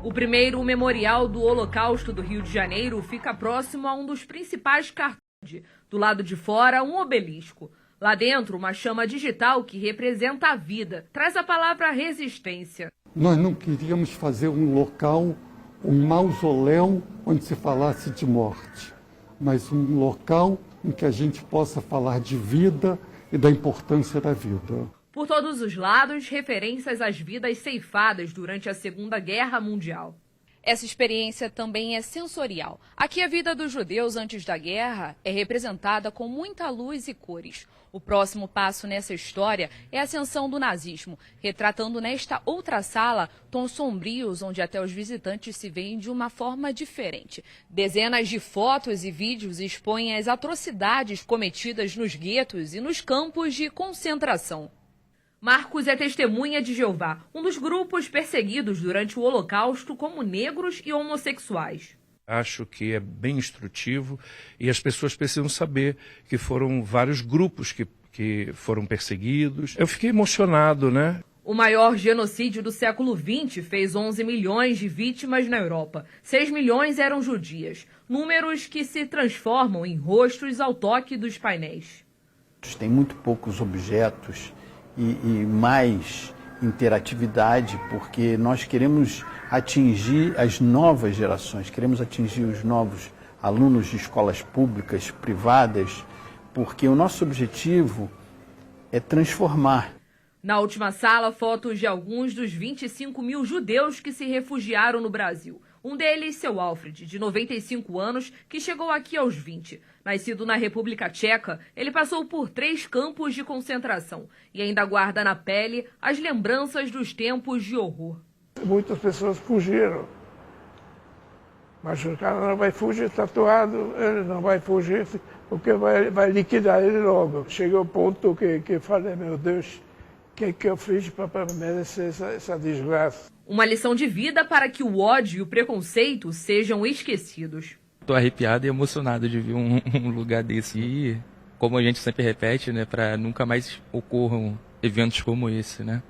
O primeiro memorial do Holocausto do Rio de Janeiro fica próximo a um dos principais cartões. Do lado de fora, um obelisco. Lá dentro, uma chama digital que representa a vida. Traz a palavra resistência. Nós não queríamos fazer um local, um mausoléu onde se falasse de morte, mas um local em que a gente possa falar de vida e da importância da vida. Por todos os lados, referências às vidas ceifadas durante a Segunda Guerra Mundial. Essa experiência também é sensorial. Aqui a vida dos judeus antes da guerra é representada com muita luz e cores. O próximo passo nessa história é a ascensão do nazismo, retratando nesta outra sala tons sombrios onde até os visitantes se veem de uma forma diferente. Dezenas de fotos e vídeos expõem as atrocidades cometidas nos guetos e nos campos de concentração. Marcos é testemunha de Jeová, um dos grupos perseguidos durante o Holocausto como negros e homossexuais. Acho que é bem instrutivo e as pessoas precisam saber que foram vários grupos que foram perseguidos. Eu fiquei emocionado, né? O maior genocídio do século XX fez 11 milhões de vítimas na Europa. 6 milhões eram judias, números que se transformam em rostos ao toque dos painéis. Tem muito poucos objetos e mais interatividade, porque nós queremos atingir as novas gerações, queremos atingir os novos alunos de escolas públicas, privadas, porque o nosso objetivo é transformar. Na última sala, fotos de alguns dos 25 mil judeus que se refugiaram no Brasil. Um deles, seu Alfred, de 95 anos, que chegou aqui aos 20. Nascido na República Tcheca, ele passou por 3 campos de concentração e ainda guarda na pele as lembranças dos tempos de horror. Muitas pessoas fugiram. Mas o cara não vai fugir tatuado, ele não vai fugir, porque vai liquidar ele logo. Chega ao ponto que eu falei, meu Deus, o que eu fiz para merecer essa desgraça? Uma lição de vida para que o ódio e o preconceito sejam esquecidos. Estou arrepiado e emocionado de ver um lugar desse. E, como a gente sempre repete, né, para nunca mais ocorram eventos como esse, né?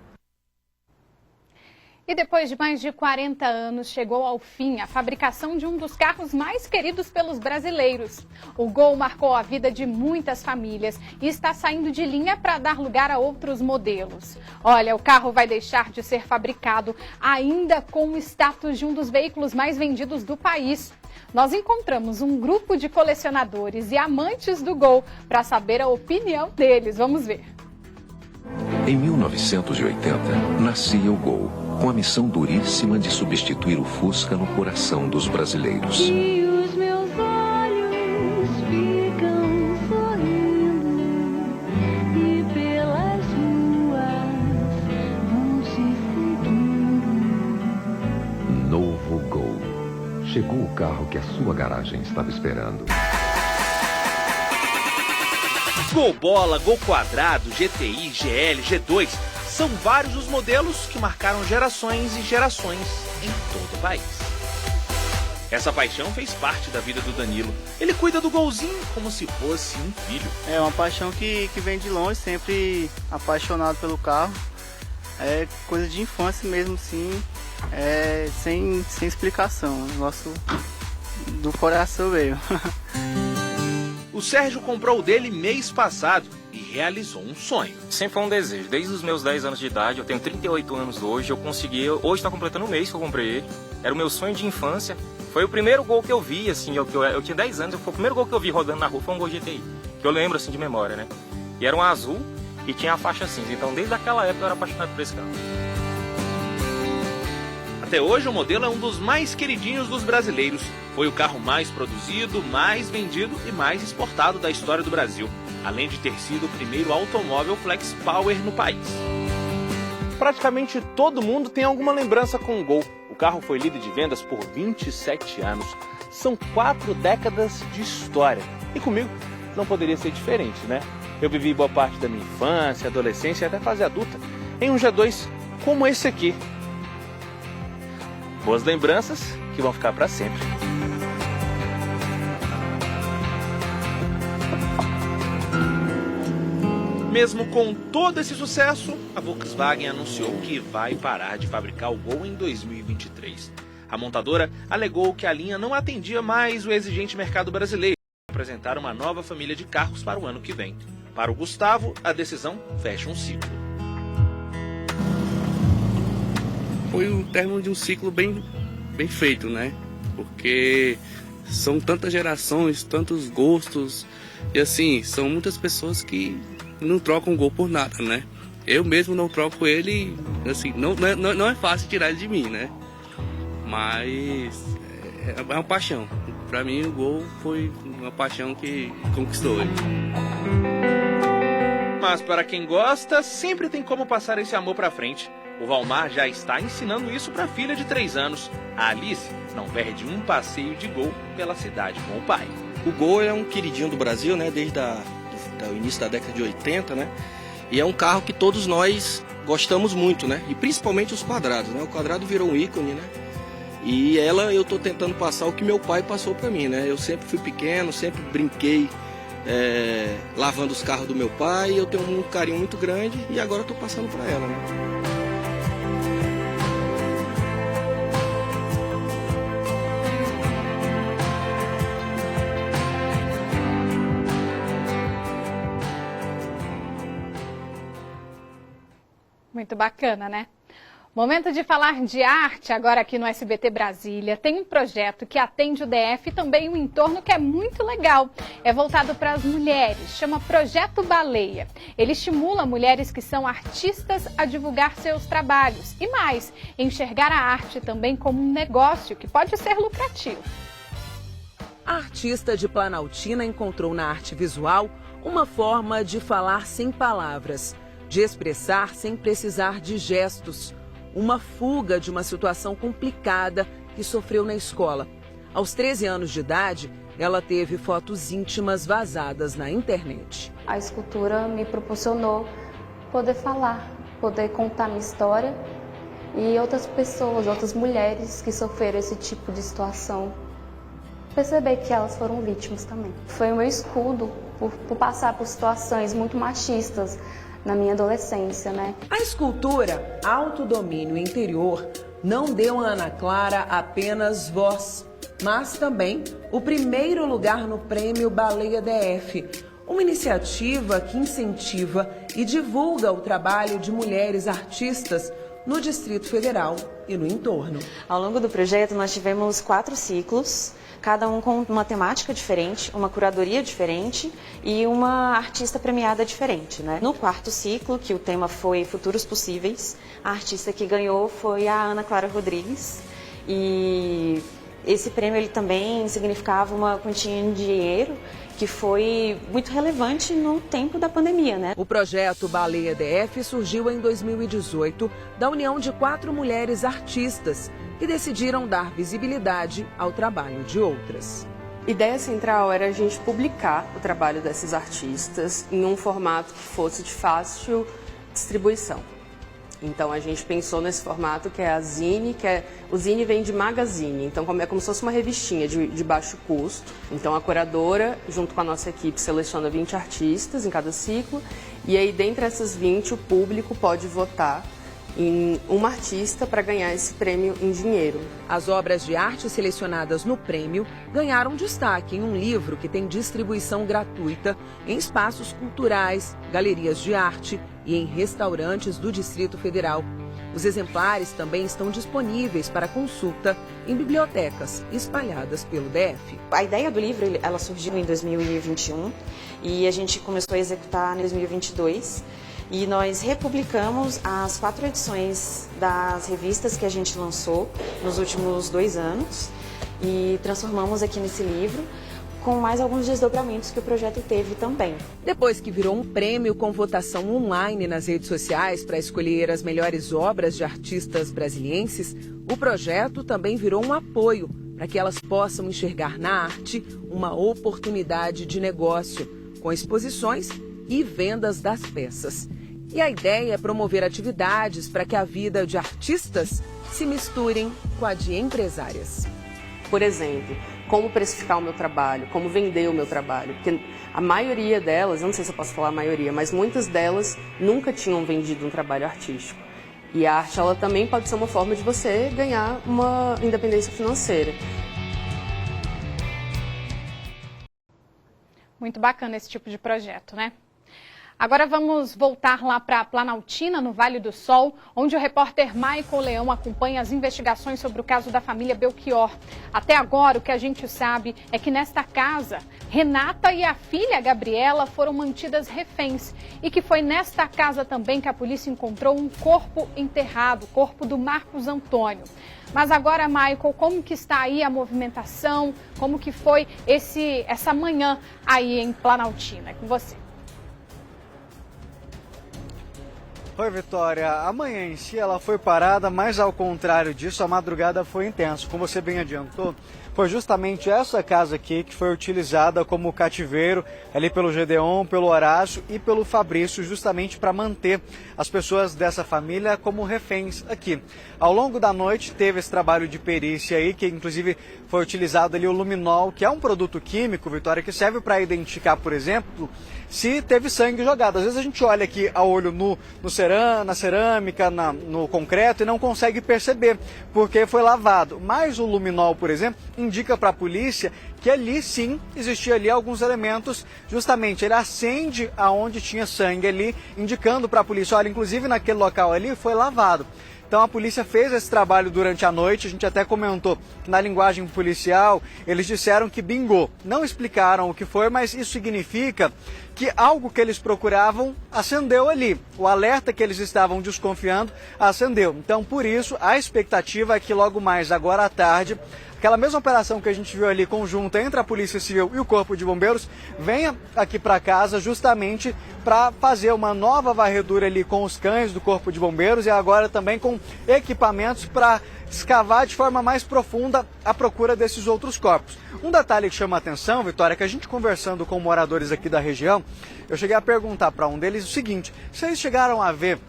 E depois de mais de 40 anos, chegou ao fim a fabricação de um dos carros mais queridos pelos brasileiros. O Gol marcou a vida de muitas famílias e está saindo de linha para dar lugar a outros modelos. Olha, o carro vai deixar de ser fabricado ainda com o status de um dos veículos mais vendidos do país. Nós encontramos um grupo de colecionadores e amantes do Gol para saber a opinião deles. Vamos ver. Em 1980, nascia o Gol, com a missão duríssima de substituir o Fusca no coração dos brasileiros. E os meus olhos ficam sorrindo e pelas ruas vão se seguindo. Novo Gol. Chegou o carro que a sua garagem estava esperando. Gol Bola, Gol Quadrado, GTI, GL, G2... são vários os modelos que marcaram gerações e gerações em todo o país. Essa paixão fez parte da vida do Danilo. Ele cuida do Golzinho como se fosse um filho. É uma paixão que vem de longe, sempre apaixonado pelo carro. É coisa de infância mesmo, sim, sem explicação. O negócio do coração veio. O Sérgio comprou o dele mês passado e realizou um sonho. Sempre foi um desejo, desde os meus 10 anos de idade, eu tenho 38 anos hoje, hoje está completando um mês que eu comprei ele, era o meu sonho de infância, foi o primeiro Gol que eu vi, assim, eu tinha 10 anos, foi o primeiro Gol que eu vi rodando na rua, foi um Gol GTI, que eu lembro, assim, de memória, né, e era um azul e tinha a faixa cinza, então desde aquela época eu era apaixonado por esse carro. Até hoje o modelo é um dos mais queridinhos dos brasileiros, foi o carro mais produzido, mais vendido e mais exportado da história do Brasil, além de ter sido o primeiro automóvel Flex Power no país. Praticamente todo mundo tem alguma lembrança com o Gol. O carro foi líder de vendas por 27 anos. São 4 décadas de história. E comigo não poderia ser diferente, né? Eu vivi boa parte da minha infância, adolescência e até fase adulta em um G2 como esse aqui. Boas lembranças que vão ficar para sempre. Mesmo com todo esse sucesso, a Volkswagen anunciou que vai parar de fabricar o Gol em 2023. A montadora alegou que a linha não atendia mais o exigente mercado brasileiro e apresentar uma nova família de carros para o ano que vem. Para o Gustavo, a decisão fecha um ciclo. Foi o término de um ciclo bem feito, né? Porque são tantas gerações, tantos gostos, e assim, são muitas pessoas que não trocam o Gol por nada, né? Eu mesmo não troco ele, assim, não é fácil tirar ele de mim, né? Mas é uma paixão. Pra mim o Gol foi uma paixão que conquistou ele. Mas para quem gosta, sempre tem como passar esse amor pra frente. O Valmar já está ensinando isso para a filha de 3 anos. A Alice não perde um passeio de Gol pela cidade com o pai. O Gol é um queridinho do Brasil, né? Desde o início da década de 80, né? E é um carro que todos nós gostamos muito, né? E principalmente os quadrados, né? O quadrado virou um ícone, né? E eu tô tentando passar o que meu pai passou para mim, né? Eu sempre fui pequeno, sempre brinquei lavando os carros do meu pai. Eu tenho um carinho muito grande e agora eu tô passando para ela, né? Muito bacana, né? Momento de falar de arte agora aqui no SBT Brasília. Tem um projeto que atende o DF e também o entorno que é muito legal. É voltado para as mulheres, chama Projeto Baleia. Ele estimula mulheres que são artistas a divulgar seus trabalhos e mais, enxergar a arte também como um negócio que pode ser lucrativo. A artista de Planaltina encontrou na arte visual uma forma de falar sem palavras, de expressar sem precisar de gestos. uma fuga de uma situação complicada que sofreu na escola. Aos 13 anos de idade, ela teve fotos íntimas vazadas na internet. A escultura me proporcionou poder falar, poder contar minha história e outras pessoas, outras mulheres que sofreram esse tipo de situação, perceber que elas foram vítimas também. Foi o meu escudo por passar por situações muito machistas na minha adolescência, né? A escultura Autodomínio Interior não deu a Ana Clara apenas voz, mas também o primeiro lugar no Prêmio Baleia DF, uma iniciativa que incentiva e divulga o trabalho de mulheres artistas no Distrito Federal e no entorno. Ao longo do projeto, nós tivemos 4 ciclos, cada um com uma temática diferente, uma curadoria diferente e uma artista premiada diferente, né? No 4º ciclo, que o tema foi Futuros Possíveis, a artista que ganhou foi a Ana Clara Rodrigues. E esse prêmio ele também significava uma quantia em dinheiro que foi muito relevante no tempo da pandemia, né? O projeto Baleia DF surgiu em 2018 da união de 4 mulheres artistas que decidiram dar visibilidade ao trabalho de outras. A ideia central era a gente publicar o trabalho desses artistas em um formato que fosse de fácil distribuição. Então a gente pensou nesse formato que é a zine, o zine vem de magazine, então é como se fosse uma revistinha de baixo custo. Então a curadora, junto com a nossa equipe, seleciona 20 artistas em cada ciclo e aí dentre essas 20 o público pode votar em uma artista para ganhar esse prêmio em dinheiro. As obras de arte selecionadas no prêmio ganharam destaque em um livro que tem distribuição gratuita em espaços culturais, galerias de arte e em restaurantes do Distrito Federal. Os exemplares também estão disponíveis para consulta em bibliotecas espalhadas pelo DF. A ideia do livro ela surgiu em 2021 e a gente começou a executar em 2022. E nós republicamos as 4 edições das revistas que a gente lançou nos últimos 2 anos e transformamos aqui nesse livro com mais alguns desdobramentos que o projeto teve também. Depois que virou um prêmio com votação online nas redes sociais para escolher as melhores obras de artistas brasilienses, o projeto também virou um apoio para que elas possam enxergar na arte uma oportunidade de negócio, com exposições e vendas das peças. E a ideia é promover atividades para que a vida de artistas se misturem com a de empresárias. Por exemplo, como precificar o meu trabalho, como vender o meu trabalho. Porque a maioria delas, eu não sei se eu posso falar a maioria, mas muitas delas nunca tinham vendido um trabalho artístico. E a arte ela também pode ser uma forma de você ganhar uma independência financeira. Muito bacana esse tipo de projeto, né? Agora vamos voltar lá para Planaltina, no Vale do Sol, onde o repórter Michael Leão acompanha as investigações sobre o caso da família Belchior. Até agora, o que a gente sabe é que nesta casa, Renata e a filha Gabriela foram mantidas reféns e que foi nesta casa também que a polícia encontrou um corpo enterrado, o corpo do Marcos Antônio. Mas agora, Michael, como que está aí a movimentação? Como que foi essa manhã aí em Planaltina? É com você. Oi, Vitória. A manhã em si ela foi parada, mas ao contrário disso, a madrugada foi intensa. Como você bem adiantou, foi justamente essa casa aqui que foi utilizada como cativeiro ali pelo Gedeon, pelo Horácio e pelo Fabrício, justamente para manter as pessoas dessa família como reféns aqui. Ao longo da noite teve esse trabalho de perícia aí, que inclusive foi utilizado ali o luminol, que é um produto químico, Vitória, que serve para identificar, por exemplo, se teve sangue jogado. Às vezes a gente olha aqui a olho nu na cerâmica, no concreto e não consegue perceber, porque foi lavado. Mas o luminol, por exemplo, indica para a polícia que ali sim existia ali alguns elementos, justamente ele acende aonde tinha sangue ali, indicando para a polícia, olha, inclusive naquele local ali foi lavado. Então a polícia fez esse trabalho durante a noite, a gente até comentou que na linguagem policial eles disseram que bingou. Não explicaram o que foi, mas isso significa que algo que eles procuravam acendeu ali. O alerta que eles estavam desconfiando acendeu. Então, por isso, a expectativa é que logo mais, agora à tarde, aquela mesma operação que a gente viu ali conjunta entre a Polícia Civil e o Corpo de Bombeiros venha aqui para casa justamente para fazer uma nova varredura ali com os cães do Corpo de Bombeiros e agora também com equipamentos para escavar de forma mais profunda a procura desses outros corpos. Um detalhe que chama a atenção, Vitória, é que a gente conversando com moradores aqui da região, eu cheguei a perguntar para um deles o seguinte: vocês chegaram a ver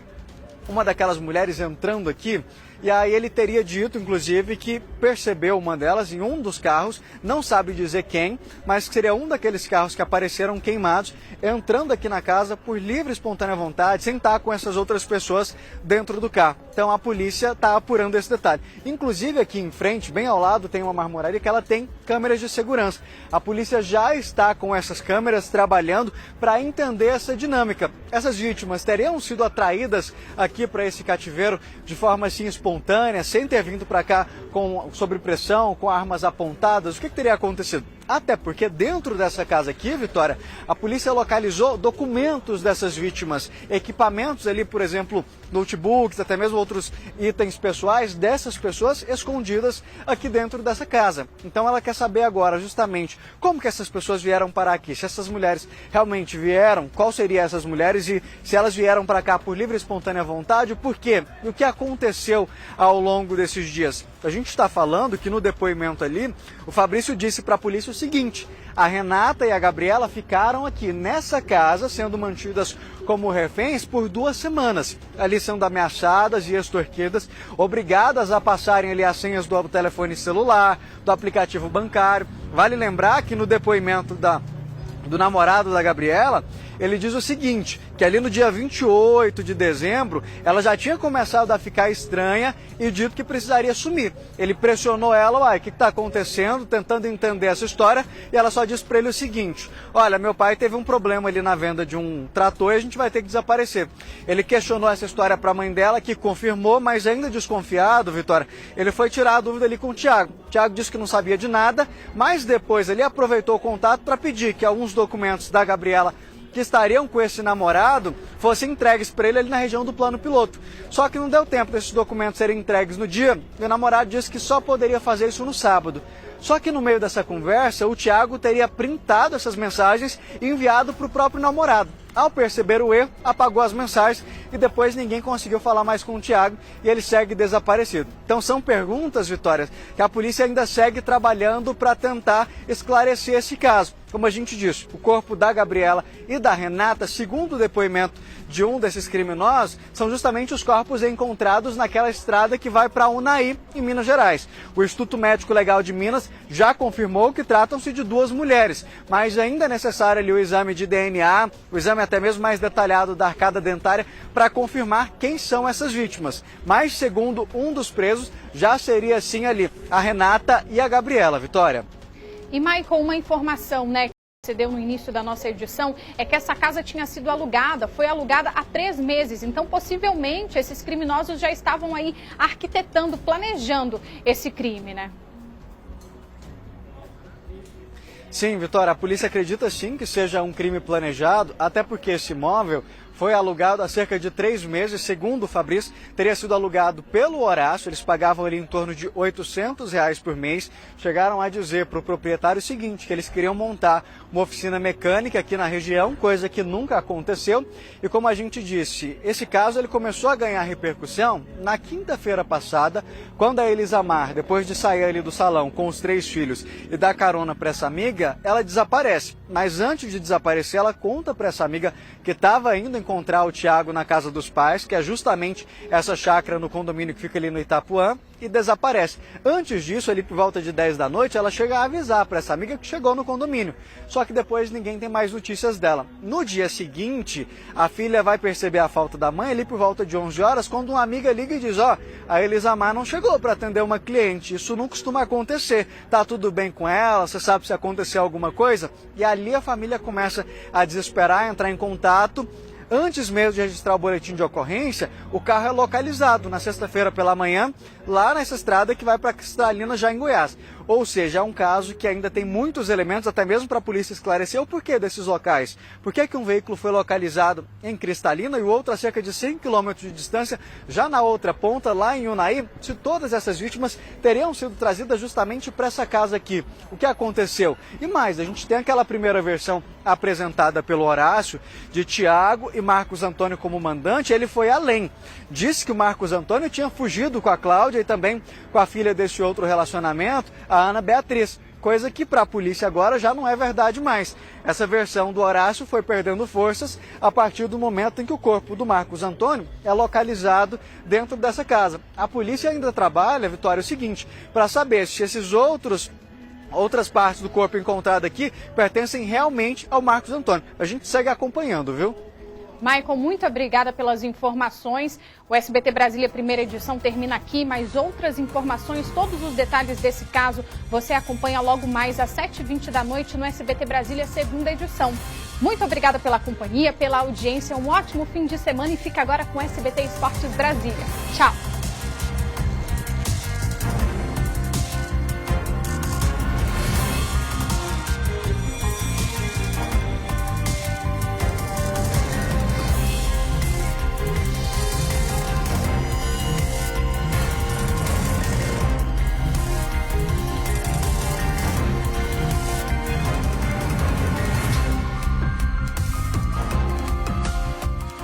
uma daquelas mulheres entrando aqui? E aí ele teria dito, inclusive, que percebeu uma delas em um dos carros, não sabe dizer quem, mas que seria um daqueles carros que apareceram queimados, entrando aqui na casa por livre e espontânea vontade, sem estar com essas outras pessoas dentro do carro. Então a polícia está apurando esse detalhe. Inclusive aqui em frente, bem ao lado, tem uma marmoraria que ela tem câmeras de segurança. A polícia já está com essas câmeras trabalhando para entender essa dinâmica. Essas vítimas teriam sido atraídas aqui para esse cativeiro de forma assim espontânea, sem ter vindo para cá sob pressão, com armas apontadas? O que teria acontecido? Até porque dentro dessa casa aqui, Vitória, a polícia localizou documentos dessas vítimas, equipamentos ali, por exemplo, notebooks, até mesmo outros itens pessoais dessas pessoas escondidas aqui dentro dessa casa. Então ela quer saber agora justamente como que essas pessoas vieram parar aqui, se essas mulheres realmente vieram, qual seriam essas mulheres e se elas vieram para cá por livre e espontânea vontade, por quê? E o que aconteceu ao longo desses dias? A gente está falando que no depoimento ali, o Fabrício disse para a polícia o seguinte: a Renata e a Gabriela ficaram aqui nessa casa sendo mantidas como reféns por 2 semanas, ali sendo ameaçadas e extorquidas, obrigadas a passarem ali as senhas do telefone celular, do aplicativo bancário. Vale lembrar que no depoimento do namorado da Gabriela, ele diz o seguinte, que ali no dia 28 de dezembro, ela já tinha começado a ficar estranha e dito que precisaria sumir. Ele pressionou ela, o que está acontecendo, tentando entender essa história, e ela só disse para ele o seguinte: olha, meu pai teve um problema ali na venda de um trator e a gente vai ter que desaparecer. Ele questionou essa história para a mãe dela, que confirmou, mas ainda desconfiado, Vitória, ele foi tirar a dúvida ali com o Tiago. O Tiago disse que não sabia de nada, mas depois ele aproveitou o contato para pedir que alguns documentos da Gabriela que estariam com esse namorado fossem entregues para ele ali na região do plano piloto. Só que não deu tempo desses documentos serem entregues no dia, e o namorado disse que só poderia fazer isso no sábado. Só que no meio dessa conversa, o Tiago teria printado essas mensagens e enviado para o próprio namorado. Ao perceber o erro, apagou as mensagens e depois ninguém conseguiu falar mais com o Tiago e ele segue desaparecido. Então são perguntas, Vitória, que a polícia ainda segue trabalhando para tentar esclarecer esse caso. Como a gente disse, o corpo da Gabriela e da Renata, segundo o depoimento de um desses criminosos, são justamente os corpos encontrados naquela estrada que vai para Unai, em Minas Gerais. O Instituto Médico Legal de Minas já confirmou que tratam-se de 2 mulheres, mas ainda é necessário ali o exame de DNA, o exame até mesmo mais detalhado da arcada dentária, para confirmar quem são essas vítimas. Mas, segundo um dos presos, já seria sim ali a Renata e a Gabriela, Vitória. E, Michael, uma informação, né, que você deu no início da nossa edição, é que essa casa tinha sido alugada, foi alugada há 3 meses. Então, possivelmente, esses criminosos já estavam aí arquitetando, planejando esse crime, né? Sim, Vitória, a polícia acredita sim que seja um crime planejado, até porque esse imóvel foi alugado há cerca de 3 meses, segundo o Fabrício, teria sido alugado pelo Horácio, eles pagavam ali em torno de R$800 por mês. Chegaram a dizer para o proprietário o seguinte, que eles queriam montar uma oficina mecânica aqui na região, coisa que nunca aconteceu. E como a gente disse, esse caso ele começou a ganhar repercussão na quinta-feira passada, quando a Elisamar, depois de sair ali do salão com os 3 filhos e dar carona para essa amiga, ela desaparece. Mas antes de desaparecer, ela conta para essa amiga que estava indo encontrar o Tiago na casa dos pais, que é justamente essa chácara no condomínio que fica ali no Itapuã, e desaparece. Antes disso, ali por volta de 10 da noite, ela chega a avisar para essa amiga que chegou no condomínio. Só que depois ninguém tem mais notícias dela. No dia seguinte, a filha vai perceber a falta da mãe ali por volta de 11 horas, quando uma amiga liga e diz, a Elisamar não chegou para atender uma cliente, isso não costuma acontecer. Tá tudo bem com ela? Você sabe se aconteceu alguma coisa? E ali a família começa a desesperar, a entrar em contato. Antes mesmo de registrar o boletim de ocorrência, o carro é localizado na sexta-feira pela manhã, lá nessa estrada que vai para Cristalina, já em Goiás. Ou seja, é um caso que ainda tem muitos elementos, até mesmo para a polícia esclarecer o porquê desses locais. Por que um veículo foi localizado em Cristalina e o outro a cerca de 100 quilômetros de distância, já na outra ponta, lá em Unai, se todas essas vítimas teriam sido trazidas justamente para essa casa aqui. O que aconteceu? E mais, a gente tem aquela primeira versão apresentada pelo Horácio, de Tiago e Marcos Antônio como mandante. Ele foi além. Disse que o Marcos Antônio tinha fugido com a Cláudia e também com a filha desse outro relacionamento, a Ana Beatriz. Coisa que para a polícia agora já não é verdade mais. Essa versão do Horácio foi perdendo forças a partir do momento em que o corpo do Marcos Antônio é localizado dentro dessa casa. A polícia ainda trabalha, Vitória, o seguinte, para saber se esses outras partes do corpo encontrado aqui pertencem realmente ao Marcos Antônio. A gente segue acompanhando, viu? Michael, muito obrigada pelas informações. O SBT Brasília Primeira Edição termina aqui, mas outras informações, todos os detalhes desse caso, você acompanha logo mais às 7h20 da noite no SBT Brasília Segunda Edição. Muito obrigada pela companhia, pela audiência, um ótimo fim de semana e fica agora com SBT Esportes Brasília. Tchau!